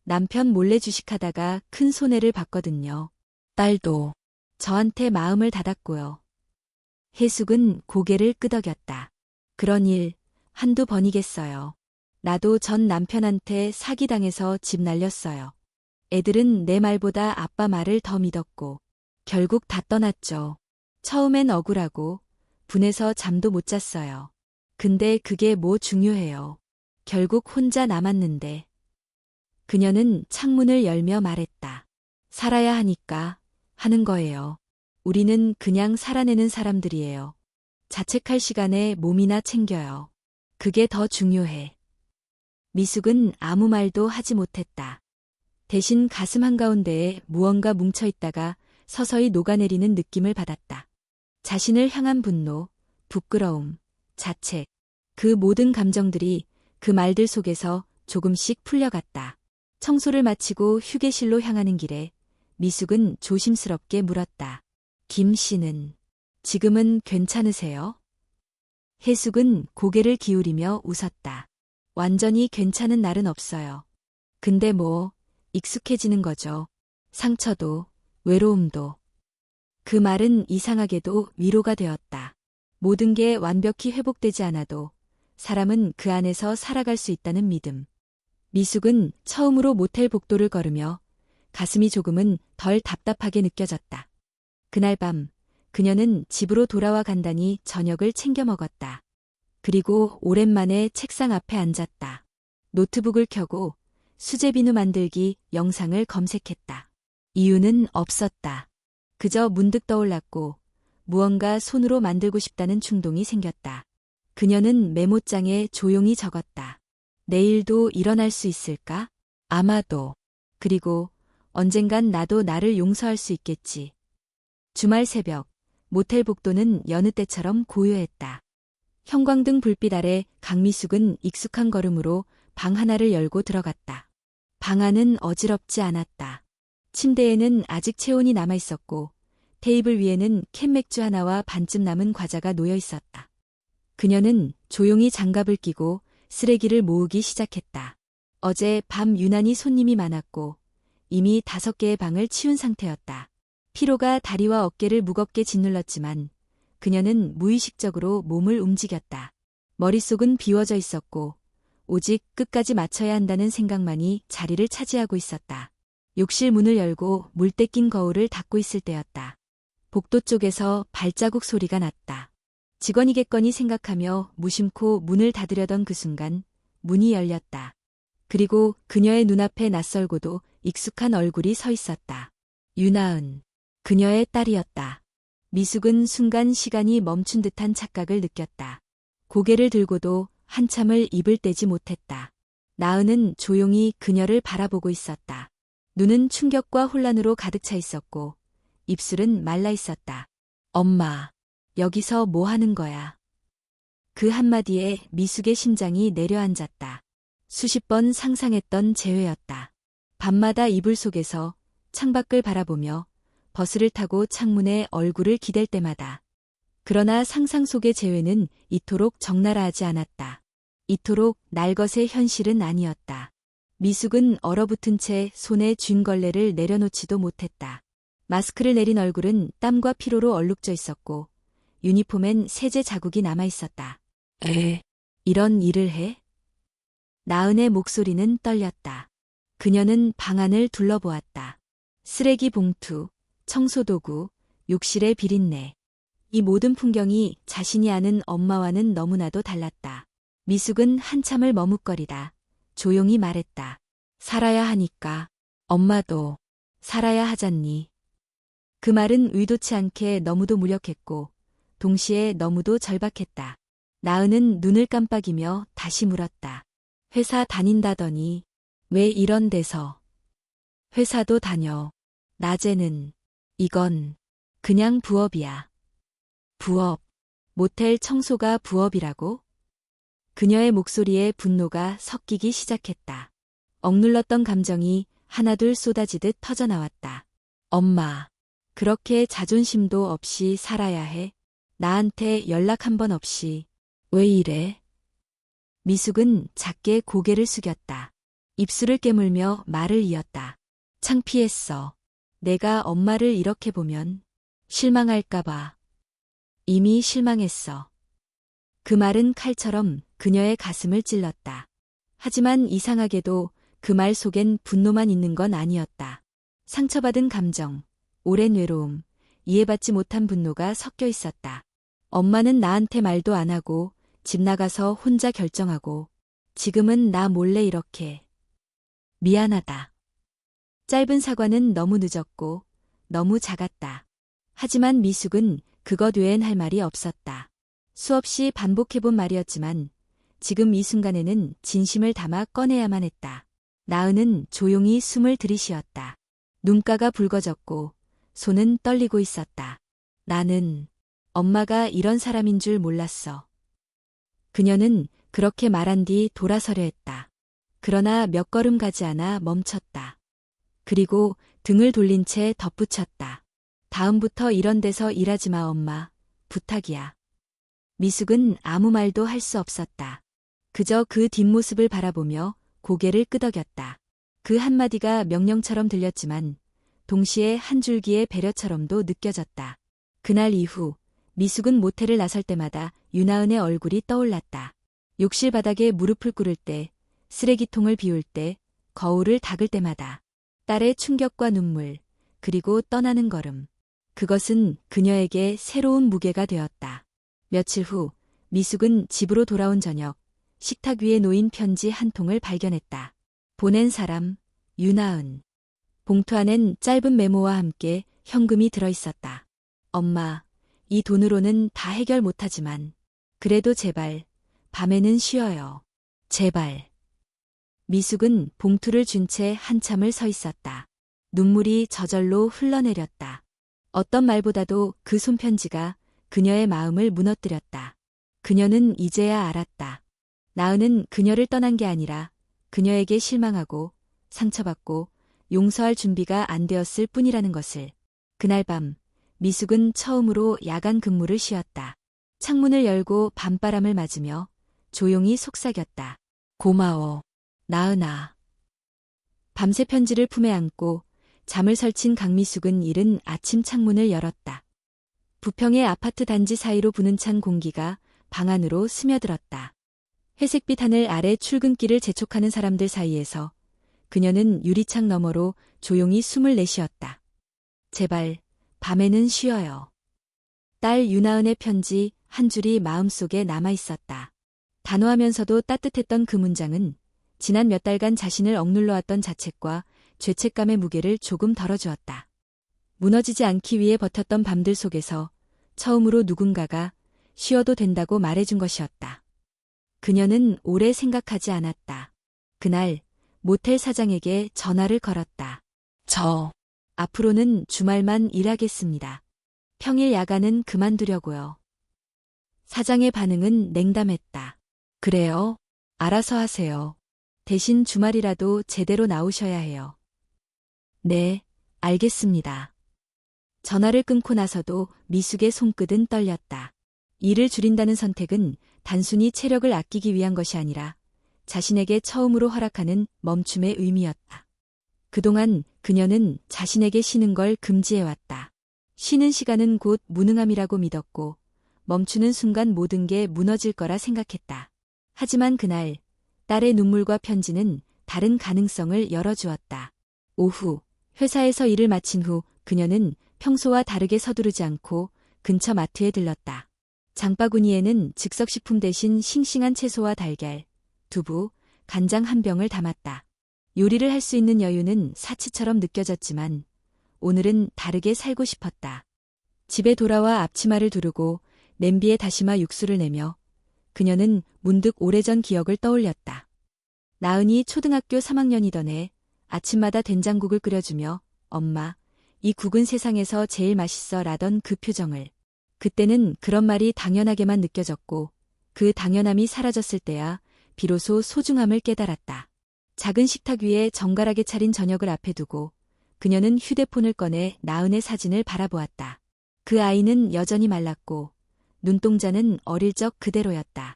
Speaker 1: 남편 몰래 주식하다가 큰 손해를 봤거든요. 딸도 저한테 마음을 닫았고요. 해숙은 고개를 끄덕였다. 그런 일 한두 번이겠어요. 나도 전 남편한테 사기당해서 집 날렸어요. 애들은 내 말보다 아빠 말을 더 믿었고 결국 다 떠났죠. 처음엔 억울하고 분해서 잠도 못 잤어요. 근데 그게 뭐 중요해요. 결국 혼자 남았는데. 그녀는 창문을 열며 말했다. 살아야 하니까 하는 거예요. 우리는 그냥 살아내는 사람들이에요. 자책할 시간에 몸이나 챙겨요. 그게 더 중요해. 미숙은 아무 말도 하지 못했다. 대신 가슴 한가운데에 무언가 뭉쳐있다가 서서히 녹아내리는 느낌을 받았다. 자신을 향한 분노, 부끄러움, 자책, 그 모든 감정들이 그 말들 속에서 조금씩 풀려갔다. 청소를 마치고 휴게실로 향하는 길에 미숙은 조심스럽게 물었다. 김 씨는 지금은 괜찮으세요? 해숙은 고개를 기울이며 웃었다. 완전히 괜찮은 날은 없어요. 근데 뭐 익숙해지는 거죠. 상처도 외로움도. 그 말은 이상하게도 위로가 되었다. 모든 게 완벽히 회복되지 않아도 사람은 그 안에서 살아갈 수 있다는 믿음. 미숙은 처음으로 모텔 복도를 걸으며 가슴이 조금은 덜 답답하게 느껴졌다. 그날 밤 그녀는 집으로 돌아와 간단히 저녁을 챙겨 먹었다. 그리고 오랜만에 책상 앞에 앉았다. 노트북을 켜고 수제 비누 만들기 영상을 검색했다. 이유는 없었다. 그저 문득 떠올랐고 무언가 손으로 만들고 싶다는 충동이 생겼다. 그녀는 메모장에 조용히 적었다. 내일도 일어날 수 있을까? 아마도. 그리고 언젠간 나도 나를 용서할 수 있겠지. 주말 새벽, 모텔 복도는 여느 때처럼 고요했다. 형광등 불빛 아래 강미숙은 익숙한 걸음으로 방 하나를 열고 들어갔다. 방 안은 어지럽지 않았다. 침대에는 아직 체온이 남아있었고 테이블 위에는 캔 맥주 하나와 반쯤 남은 과자가 놓여 있었다. 그녀는 조용히 장갑을 끼고 쓰레기를 모으기 시작했다. 어제 밤 유난히 손님이 많았고 이미 5개의 방을 치운 상태였다. 피로가 다리와 어깨를 무겁게 짓눌렀지만 그녀는 무의식적으로 몸을 움직였다. 머릿속은 비워져 있었고 오직 끝까지 마쳐야 한다는 생각만이 자리를 차지하고 있었다. 욕실 문을 열고 물때 낀 거울을 닦고 있을 때였다. 복도 쪽에서 발자국 소리가 났다. 직원이겠거니 생각하며 무심코 문을 닫으려던 그 순간 문이 열렸다. 그리고 그녀의 눈앞에 낯설고도 익숙한 얼굴이 서 있었다. 유나은, 그녀의 딸이었다. 미숙은 순간 시간이 멈춘 듯한 착각을 느꼈다. 고개를 들고도 한참을 입을 떼지 못했다. 나은은 조용히 그녀를 바라보고 있었다. 눈은 충격과 혼란으로 가득 차 있었고 입술은 말라 있었다. 엄마, 여기서 뭐 하는 거야? 그 한마디에 미숙의 심장이 내려앉았다. 수십 번 상상했던 재회였다. 밤마다 이불 속에서 창밖을 바라보며 버스를 타고 창문에 얼굴을 기댈 때마다. 그러나 상상 속의 재회는 이토록 적나라하지 않았다. 이토록 날것의 현실은 아니었다. 미숙은 얼어붙은 채 손에 쥔 걸레를 내려놓지도 못했다. 마스크를 내린 얼굴은 땀과 피로로 얼룩져 있었고 유니폼엔 세제 자국이 남아있었다. 이런 일을 해? 나은의 목소리는 떨렸다. 그녀는 방 안을 둘러보았다. 쓰레기 봉투, 청소도구, 욕실의 비린내. 이 모든 풍경이 자신이 아는 엄마와는 너무나도 달랐다. 미숙은 한참을 머뭇거리다 조용히 말했다. 살아야 하니까. 엄마도 살아야 하잖니. 그 말은 의도치 않게 너무도 무력했고 동시에 너무도 절박했다. 나은은 눈을 깜빡이며 다시 물었다. 회사 다닌다더니 왜 이런 데서? 회사도 다녀. 낮에는. 이건 그냥 부업이야. 부업. 모텔 청소가 부업이라고? 그녀의 목소리에 분노가 섞이기 시작했다. 억눌렀던 감정이 하나둘 쏟아지듯 터져나왔다. 엄마, 그렇게 자존심도 없이 살아야 해? 나한테 연락 한 번 없이. 왜 이래? 미숙은 작게 고개를 숙였다. 입술을 깨물며 말을 이었다. 창피했어. 내가 엄마를 이렇게 보면 실망할까봐. 이미 실망했어. 그 말은 칼처럼 그녀의 가슴을 찔렀다. 하지만 이상하게도 그 말 속엔 분노만 있는 건 아니었다. 상처받은 감정, 오랜 외로움, 이해받지 못한 분노가 섞여 있었다. 엄마는 나한테 말도 안 하고 집 나가서 혼자 결정하고 지금은 나 몰래 이렇게. 미안하다. 짧은 사과는 너무 늦었고 너무 작았다. 하지만 미숙은 그것 외엔 할 말이 없었다. 수없이 반복해본 말이었지만 지금 이 순간에는 진심을 담아 꺼내야만 했다. 나은은 조용히 숨을 들이쉬었다. 눈가가 붉어졌고 손은 떨리고 있었다. 나는 엄마가 이런 사람인 줄 몰랐어. 그녀는 그렇게 말한 뒤 돌아서려 했다. 그러나 몇 걸음 가지 않아 멈췄다. 그리고 등을 돌린 채 덧붙였다. 다음부터 이런 데서 일하지 마, 엄마. 부탁이야. 미숙은 아무 말도 할 수 없었다. 그저 그 뒷모습을 바라보며 고개를 끄덕였다. 그 한마디가 명령처럼 들렸지만 동시에 한 줄기의 배려처럼도 느껴졌다. 그날 이후 미숙은 모텔을 나설 때마다 유나은의 얼굴이 떠올랐다. 욕실 바닥에 무릎을 꿇을 때, 쓰레기통을 비울 때, 거울을 닦을 때마다 딸의 충격과 눈물, 그리고 떠나는 걸음. 그것은 그녀에게 새로운 무게가 되었다. 며칠 후 미숙은 집으로 돌아온 저녁, 식탁 위에 놓인 편지 한 통을 발견했다. 보낸 사람, 유나은. 봉투 안엔 짧은 메모와 함께 현금이 들어있었다. 엄마, 이 돈으로는 다 해결 못하지만 그래도 제발, 밤에는 쉬어요. 제발. 미숙은 봉투를 준 채 한참을 서 있었다. 눈물이 저절로 흘러내렸다. 어떤 말보다도 그 손편지가 그녀의 마음을 무너뜨렸다. 그녀는 이제야 알았다. 나은은 그녀를 떠난 게 아니라 그녀에게 실망하고 상처받고 용서할 준비가 안 되었을 뿐이라는 것을. 그날 밤 미숙은 처음으로 야간 근무를 쉬었다. 창문을 열고 밤바람을 맞으며 조용히 속삭였다. 고마워, 나은아. 밤새 편지를 품에 안고 잠을 설친 강미숙은 이른 아침 창문을 열었다. 부평의 아파트 단지 사이로 부는 찬 공기가 방 안으로 스며들었다. 회색빛 하늘 아래 출근길을 재촉하는 사람들 사이에서 그녀는 유리창 너머로 조용히 숨을 내쉬었다. 제발, 밤에는 쉬어요. 딸 유나은의 편지 한 줄이 마음속에 남아있었다. 단호하면서도 따뜻했던 그 문장은 지난 몇 달간 자신을 억눌러왔던 자책과 죄책감의 무게를 조금 덜어주었다. 무너지지 않기 위해 버텼던 밤들 속에서 처음으로 누군가가 쉬어도 된다고 말해준 것이었다. 그녀는 오래 생각하지 않았다. 그날 모텔 사장에게 전화를 걸었다. 앞으로는 주말만 일하겠습니다. 평일 야간은 그만두려고요. 사장의 반응은 냉담했다. 그래요? 알아서 하세요. 대신 주말이라도 제대로 나오셔야 해요. 네, 알겠습니다. 전화를 끊고 나서도 미숙의 손끝은 떨렸다. 일을 줄인다는 선택은 단순히 체력을 아끼기 위한 것이 아니라 자신에게 처음으로 허락하는 멈춤의 의미였다. 그동안 그녀는 자신에게 쉬는 걸 금지해왔다. 쉬는 시간은 곧 무능함이라고 믿었고 멈추는 순간 모든 게 무너질 거라 생각했다. 하지만 그날 딸의 눈물과 편지는 다른 가능성을 열어주었다. 오후 회사에서 일을 마친 후 그녀는 평소와 다르게 서두르지 않고 근처 마트에 들렀다. 장바구니에는 즉석식품 대신 싱싱한 채소와 달걀, 두부, 간장 한 병을 담았다. 요리를 할 수 있는 여유는 사치처럼 느껴졌지만 오늘은 다르게 살고 싶었다. 집에 돌아와 앞치마를 두르고 냄비에 다시마 육수를 내며 그녀는 문득 오래전 기억을 떠올렸다. 나은이 초등학교 3학년이던 해 아침마다 된장국을 끓여주며 엄마, 이 국은 세상에서 제일 맛있어 라던 그 표정을. 그때는 그런 말이 당연하게만 느껴졌고 그 당연함이 사라졌을 때야 비로소 소중함을 깨달았다. 작은 식탁 위에 정갈하게 차린 저녁을 앞에 두고 그녀는 휴대폰을 꺼내 나은의 사진을 바라보았다. 그 아이는 여전히 말랐고 눈동자는 어릴 적 그대로였다.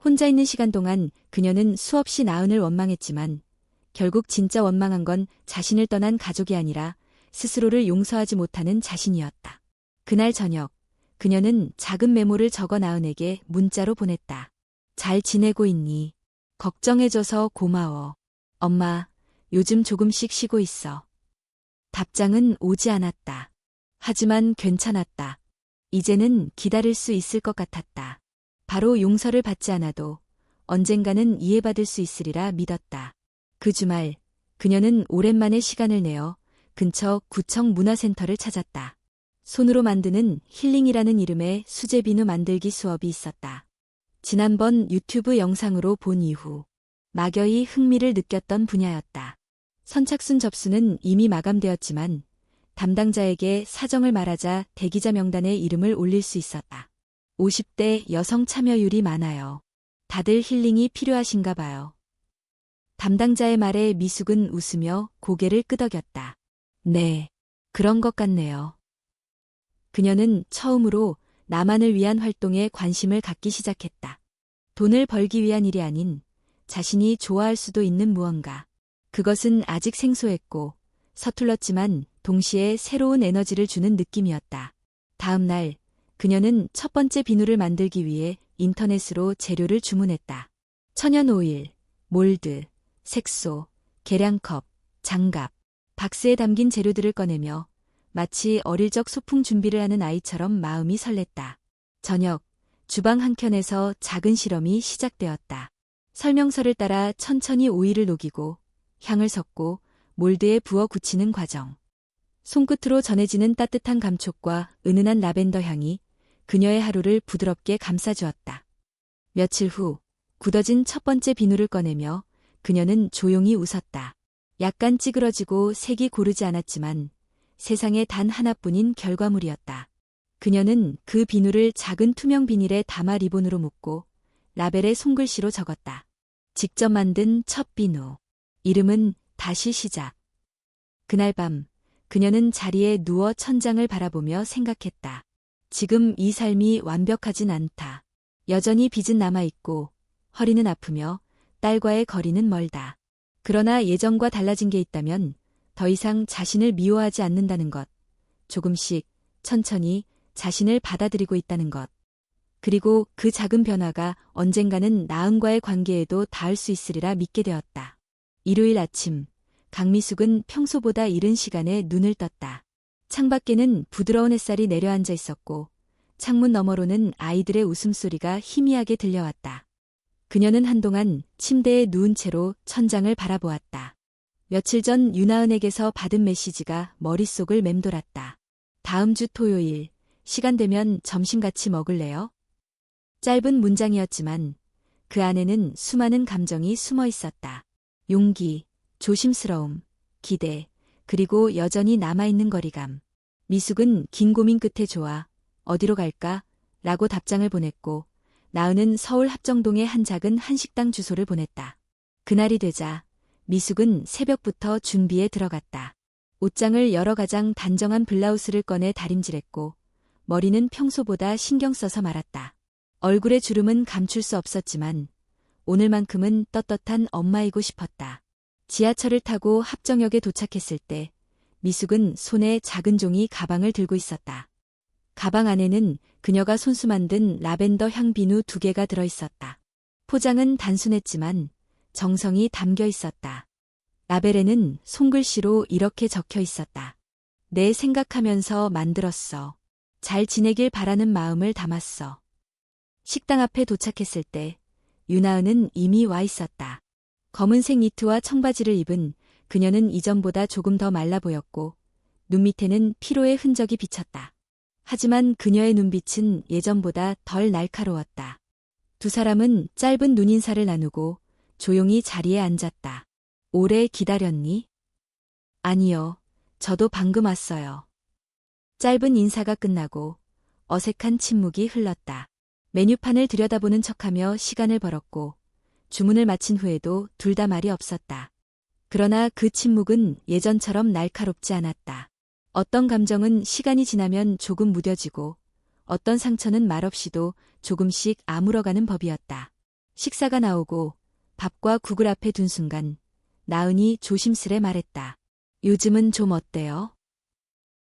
Speaker 1: 혼자 있는 시간 동안 그녀는 수없이 나은을 원망했지만 결국 진짜 원망한 건 자신을 떠난 가족이 아니라 스스로를 용서하지 못하는 자신이었다. 그날 저녁 그녀는 작은 메모를 적어 나은에게 문자로 보냈다. 잘 지내고 있니? 걱정해줘서 고마워. 엄마, 요즘 조금씩 쉬고 있어. 답장은 오지 않았다. 하지만 괜찮았다. 이제는 기다릴 수 있을 것 같았다. 바로 용서를 받지 않아도 언젠가는 이해받을 수 있으리라 믿었다. 그 주말 그녀는 오랜만에 시간을 내어 근처 구청 문화센터를 찾았다. 손으로 만드는 힐링이라는 이름의 수제 비누 만들기 수업이 있었다. 지난번 유튜브 영상으로 본 이후 막연히 흥미를 느꼈던 분야였다. 선착순 접수는 이미 마감되었지만 담당자에게 사정을 말하자 대기자 명단에 이름을 올릴 수 있었다. 50대 여성 참여율이 많아요. 다들 힐링이 필요하신가 봐요. 담당자의 말에 미숙은 웃으며 고개를 끄덕였다. 네, 그런 것 같네요. 그녀는 처음으로 나만을 위한 활동에 관심을 갖기 시작했다. 돈을 벌기 위한 일이 아닌 자신이 좋아할 수도 있는 무언가. 그것은 아직 생소했고 서툴렀지만 동시에 새로운 에너지를 주는 느낌이었다. 다음 날 그녀는 첫 번째 비누를 만들기 위해 인터넷으로 재료를 주문했다. 천연 오일, 몰드, 색소, 계량컵, 장갑, 박스에 담긴 재료들을 꺼내며 마치 어릴 적 소풍 준비를 하는 아이처럼 마음이 설렜다. 저녁, 주방 한켠에서 작은 실험이 시작되었다. 설명서를 따라 천천히 오일을 녹이고 향을 섞고 몰드에 부어 굳히는 과정. 손끝으로 전해지는 따뜻한 감촉과 은은한 라벤더 향이 그녀의 하루를 부드럽게 감싸주었다. 며칠 후 굳어진 첫 번째 비누를 꺼내며 그녀는 조용히 웃었다. 약간 찌그러지고 색이 고르지 않았지만 세상에 단 하나뿐인 결과물이었다. 그녀는 그 비누를 작은 투명 비닐에 담아 리본으로 묶고 라벨에 손글씨로 적었다. 직접 만든 첫 비누. 이름은 다시 시작. 그날 밤 그녀는 자리에 누워 천장을 바라보며 생각했다. 지금 이 삶이 완벽하진 않다. 여전히 빚은 남아있고 허리는 아프며 딸과의 거리는 멀다. 그러나 예전과 달라진 게 있다면 더 이상 자신을 미워하지 않는다는 것. 조금씩 천천히 자신을 받아들이고 있다는 것. 그리고 그 작은 변화가 언젠가는 나은과의 관계에도 닿을 수 있으리라 믿게 되었다. 일요일 아침, 강미숙은 평소보다 이른 시간에 눈을 떴다. 창밖에는 부드러운 햇살이 내려앉아 있었고 창문 너머로는 아이들의 웃음소리가 희미하게 들려왔다. 그녀는 한동안 침대에 누운 채로 천장을 바라보았다. 며칠 전 유나은에게서 받은 메시지가 머릿속을 맴돌았다. 다음 주 토요일, 시간 되면 점심 같이 먹을래요? 짧은 문장이었지만 그 안에는 수많은 감정이 숨어 있었다. 용기, 조심스러움, 기대, 그리고 여전히 남아있는 거리감. 미숙은 긴 고민 끝에 좋아, 어디로 갈까? 라고 답장을 보냈고 나은은 서울 합정동의 한 작은 한식당 주소를 보냈다. 그날이 되자 미숙은 새벽부터 준비에 들어갔다. 옷장을 열어 가장 단정한 블라우스를 꺼내 다림질했고 머리는 평소보다 신경 써서 말았다. 얼굴의 주름은 감출 수 없었지만 오늘만큼은 떳떳한 엄마이고 싶었다. 지하철을 타고 합정역에 도착했을 때 미숙은 손에 작은 종이 가방을 들고 있었다. 가방 안에는 그녀가 손수 만든 라벤더 향 비누 2개가 들어있었다. 포장은 단순했지만 정성이 담겨 있었다. 라벨에는 손글씨로 이렇게 적혀 있었다. 내 생각하면서 만들었어. 잘 지내길 바라는 마음을 담았어. 식당 앞에 도착했을 때 유나은은 이미 와 있었다. 검은색 니트와 청바지를 입은 그녀는 이전보다 조금 더 말라 보였고 눈 밑에는 피로의 흔적이 비쳤다. 하지만 그녀의 눈빛은 예전보다 덜 날카로웠다. 두 사람은 짧은 눈인사를 나누고 조용히 자리에 앉았다. 오래 기다렸니? 아니요. 저도 방금 왔어요. 짧은 인사가 끝나고 어색한 침묵이 흘렀다. 메뉴판을 들여다보는 척하며 시간을 벌었고 주문을 마친 후에도 둘 다 말이 없었다. 그러나 그 침묵은 예전처럼 날카롭지 않았다. 어떤 감정은 시간이 지나면 조금 무뎌지고 어떤 상처는 말없이도 조금씩 아물어가는 법이었다. 식사가 나오고 밥과 국을 앞에 둔 순간 나은이 조심스레 말했다. 요즘은 좀 어때요?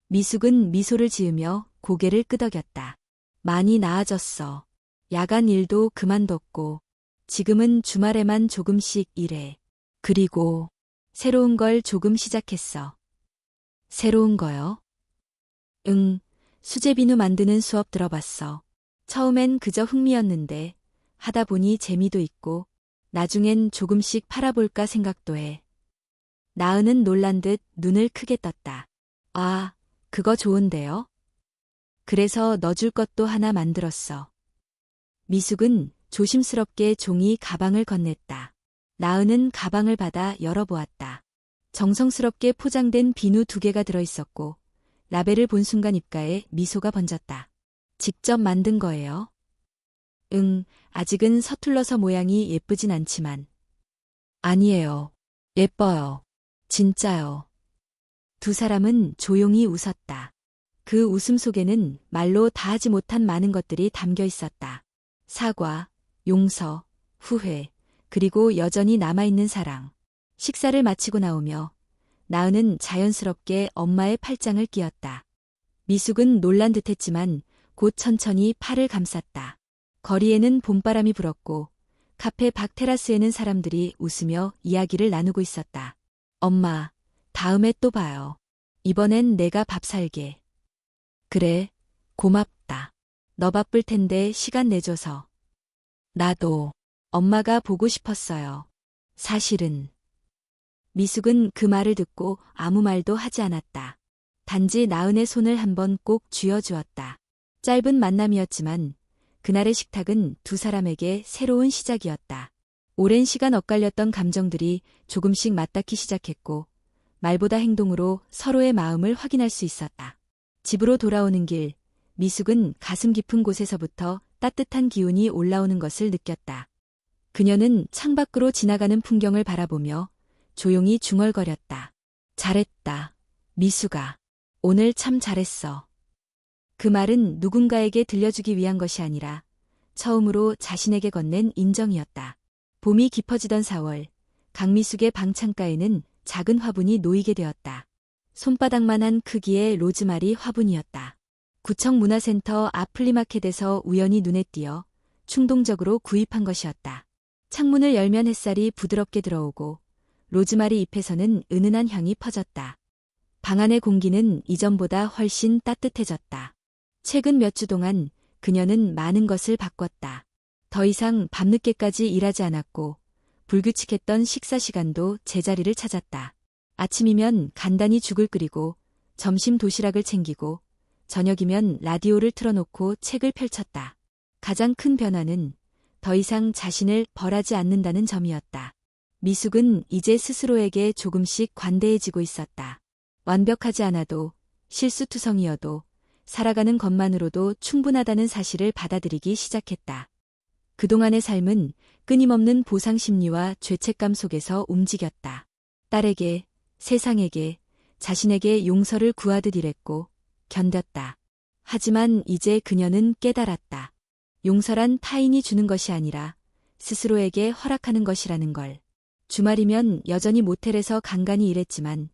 Speaker 1: 미숙은 미소를 지으며 고개를 끄덕였다. 많이 나아졌어. 야간 일도 그만뒀고 지금은 주말에만 조금씩 일해. 그리고 새로운 걸 조금 시작했어. 새로운 거요? 응, 수제 비누 만드는 수업 들어봤어. 처음엔 그저 흥미였는데 하다 보니 재미도 있고 나중엔 조금씩 팔아볼까 생각도 해. 나은은 놀란 듯 눈을 크게 떴다. 아, 그거 좋은데요? 그래서 넣어줄 것도 하나 만들었어. 미숙은 조심스럽게 종이 가방을 건넸다. 나은은 가방을 받아 열어보았다. 정성스럽게 포장된 비누 2개가 들어있었고 라벨을 본 순간 입가에 미소가 번졌다. 직접 만든 거예요? 응, 아직은 서툴러서 모양이 예쁘진 않지만. 아니에요. 예뻐요. 진짜요. 두 사람은 조용히 웃었다. 그 웃음 속에는 말로 다 하지 못한 많은 것들이 담겨 있었다. 사과, 용서, 후회, 그리고 여전히 남아있는 사랑. 식사를 마치고 나오며 나은은 자연스럽게 엄마의 팔짱을 끼었다. 미숙은 놀란 듯했지만 곧 천천히 팔을 감쌌다. 거리에는 봄바람이 불었고 카페 밖 테라스에는 사람들이 웃으며 이야기를 나누고 있었다. 엄마, 다음에 또 봐요. 이번엔 내가 밥 살게. 그래, 고맙다. 너 바쁠 텐데 시간 내줘서. 나도 엄마가 보고 싶었어요. 사실은. 미숙은 그 말을 듣고 아무 말도 하지 않았다. 단지 나은의 손을 한번 꼭 쥐어주었다. 짧은 만남이었지만 그날의 식탁은 두 사람에게 새로운 시작이었다. 오랜 시간 엇갈렸던 감정들이 조금씩 맞닿기 시작했고 말보다 행동으로 서로의 마음을 확인할 수 있었다. 집으로 돌아오는 길, 미숙은 가슴 깊은 곳에서부터 따뜻한 기운이 올라오는 것을 느꼈다. 그녀는 창밖으로 지나가는 풍경을 바라보며 조용히 중얼거렸다. 잘했다, 미숙아. 오늘 참 잘했어. 그 말은 누군가에게 들려주기 위한 것이 아니라 처음으로 자신에게 건넨 인정이었다. 봄이 깊어지던 4월, 강미숙의 방 창가에는 작은 화분이 놓이게 되었다. 손바닥만한 크기의 로즈마리 화분이었다. 구청 문화센터 앞 플리마켓에서 우연히 눈에 띄어 충동적으로 구입한 것이었다. 창문을 열면 햇살이 부드럽게 들어오고 로즈마리 잎에서는 은은한 향이 퍼졌다. 방 안의 공기는 이전보다 훨씬 따뜻해졌다. 최근 몇 주 동안 그녀는 많은 것을 바꿨다. 더 이상 밤늦게까지 일하지 않았고 불규칙했던 식사 시간도 제자리를 찾았다. 아침이면 간단히 죽을 끓이고 점심 도시락을 챙기고 저녁이면 라디오를 틀어놓고 책을 펼쳤다. 가장 큰 변화는 더 이상 자신을 벌하지 않는다는 점이었다. 미숙은 이제 스스로에게 조금씩 관대해지고 있었다. 완벽하지 않아도 실수투성이어도 살아가는 것만으로도 충분하다는 사실을 받아들이기 시작했다. 그동안의 삶은 끊임없는 보상 심리와 죄책감 속에서 움직였다. 딸에게, 세상에게, 자신에게 용서를 구하듯 일했고 견뎠다. 하지만 이제 그녀는 깨달았다. 용서란 타인이 주는 것이 아니라 스스로에게 허락하는 것이라는 걸. 주말이면 여전히 모텔에서 간간히 일했지만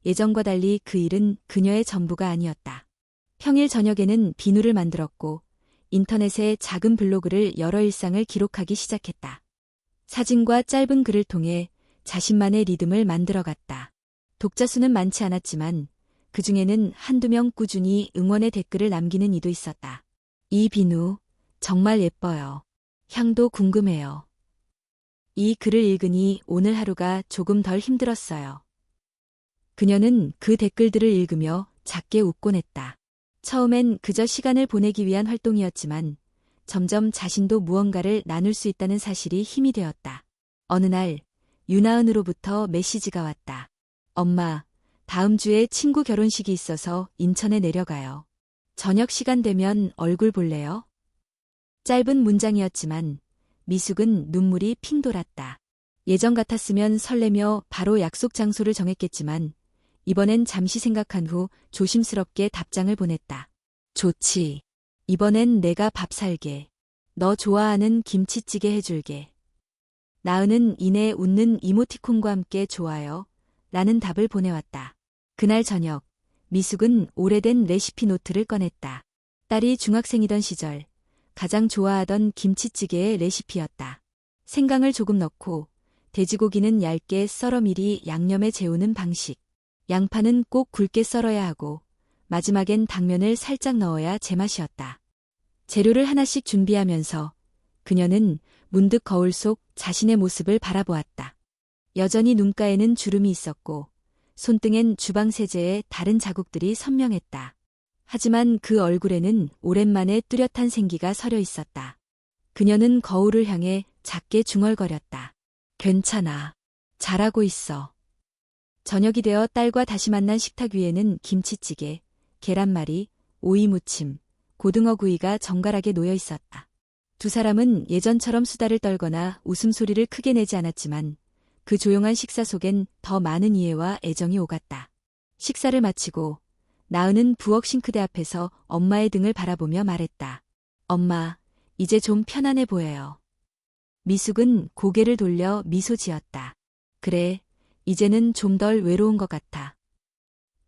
Speaker 1: 예전과 달리 그 일은 그녀의 전부가 아니었다. 평일 저녁에는 비누를 만들었고 인터넷에 작은 블로그를 여러 일상을 기록하기 시작했다. 사진과 짧은 글을 통해 자신만의 리듬을 만들어갔다. 독자 수는 많지 않았지만 그 중에는 한두 명 꾸준히 응원의 댓글을 남기는 이도 있었다. 이 비누 정말 예뻐요. 향도 궁금해요. 이 글을 읽으니 오늘 하루가 조금 덜 힘들었어요. 그녀는 그 댓글들을 읽으며 작게 웃곤 했다. 처음엔 그저 시간을 보내기 위한 활동이었지만 점점 자신도 무언가를 나눌 수 있다는 사실이 힘이 되었다. 어느 날 유나은으로부터 메시지가 왔다. 엄마, 다음 주에 친구 결혼식이 있어서 인천에 내려가요. 저녁 시간 되면 얼굴 볼래요? 짧은 문장이었지만 미숙은 눈물이 핑 돌았다. 예전 같았으면 설레며 바로 약속 장소를 정했겠지만 이번엔 잠시 생각한 후 조심스럽게 답장을 보냈다. 좋지. 이번엔 내가 밥 살게. 너 좋아하는 김치찌개 해줄게. 나은은 이내 웃는 이모티콘과 함께 좋아요. 라는 답을 보내왔다. 그날 저녁, 미숙은 오래된 레시피 노트를 꺼냈다. 딸이 중학생이던 시절 가장 좋아하던 김치찌개의 레시피였다. 생강을 조금 넣고 돼지고기는 얇게 썰어 미리 양념에 재우는 방식. 양파는 꼭 굵게 썰어야 하고 마지막엔 당면을 살짝 넣어야 제맛이었다. 재료를 하나씩 준비하면서 그녀는 문득 거울 속 자신의 모습을 바라보았다. 여전히 눈가에는 주름이 있었고 손등엔 주방 세제의 다른 자국들이 선명했다. 하지만 그 얼굴에는 오랜만에 뚜렷한 생기가 서려 있었다. 그녀는 거울을 향해 작게 중얼거렸다. 괜찮아. 잘하고 있어. 저녁이 되어 딸과 다시 만난 식탁 위에는 김치찌개, 계란말이, 오이무침, 고등어구이가 정갈하게 놓여 있었다. 두 사람은 예전처럼 수다를 떨거나 웃음소리를 크게 내지 않았지만 그 조용한 식사 속엔 더 많은 이해와 애정이 오갔다. 식사를 마치고 나은은 부엌 싱크대 앞에서 엄마의 등을 바라보며 말했다. 엄마, 이제 좀 편안해 보여요. 미숙은 고개를 돌려 미소 지었다. 그래, 이제는 좀 덜 외로운 것 같아.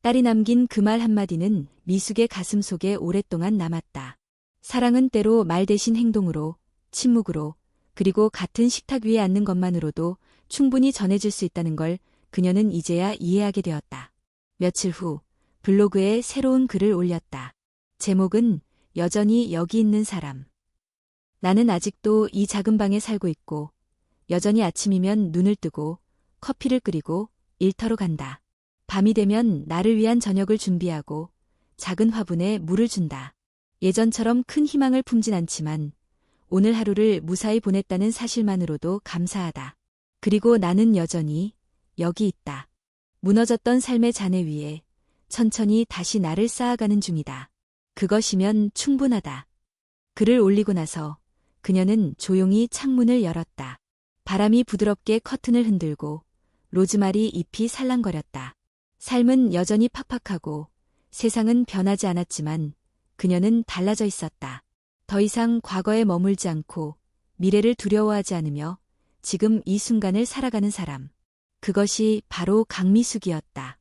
Speaker 1: 딸이 남긴 그 말 한마디는 미숙의 가슴 속에 오랫동안 남았다. 사랑은 때로 말 대신 행동으로, 침묵으로, 그리고 같은 식탁 위에 앉는 것만으로도 충분히 전해질 수 있다는 걸 그녀는 이제야 이해하게 되었다. 며칠 후 블로그에 새로운 글을 올렸다. 제목은 여전히 여기 있는 사람. 나는 아직도 이 작은 방에 살고 있고 여전히 아침이면 눈을 뜨고 커피를 끓이고 일터로 간다. 밤이 되면 나를 위한 저녁을 준비하고 작은 화분에 물을 준다. 예전처럼 큰 희망을 품진 않지만 오늘 하루를 무사히 보냈다는 사실만으로도 감사하다. 그리고 나는 여전히 여기 있다. 무너졌던 삶의 잔해 위에 천천히 다시 나를 쌓아가는 중이다. 그것이면 충분하다. 글을 올리고 나서 그녀는 조용히 창문을 열었다. 바람이 부드럽게 커튼을 흔들고 로즈마리 잎이 살랑거렸다. 삶은 여전히 팍팍하고 세상은 변하지 않았지만 그녀는 달라져 있었다. 더 이상 과거에 머물지 않고 미래를 두려워하지 않으며 지금 이 순간을 살아가는 사람. 그것이 바로 강미숙이었다.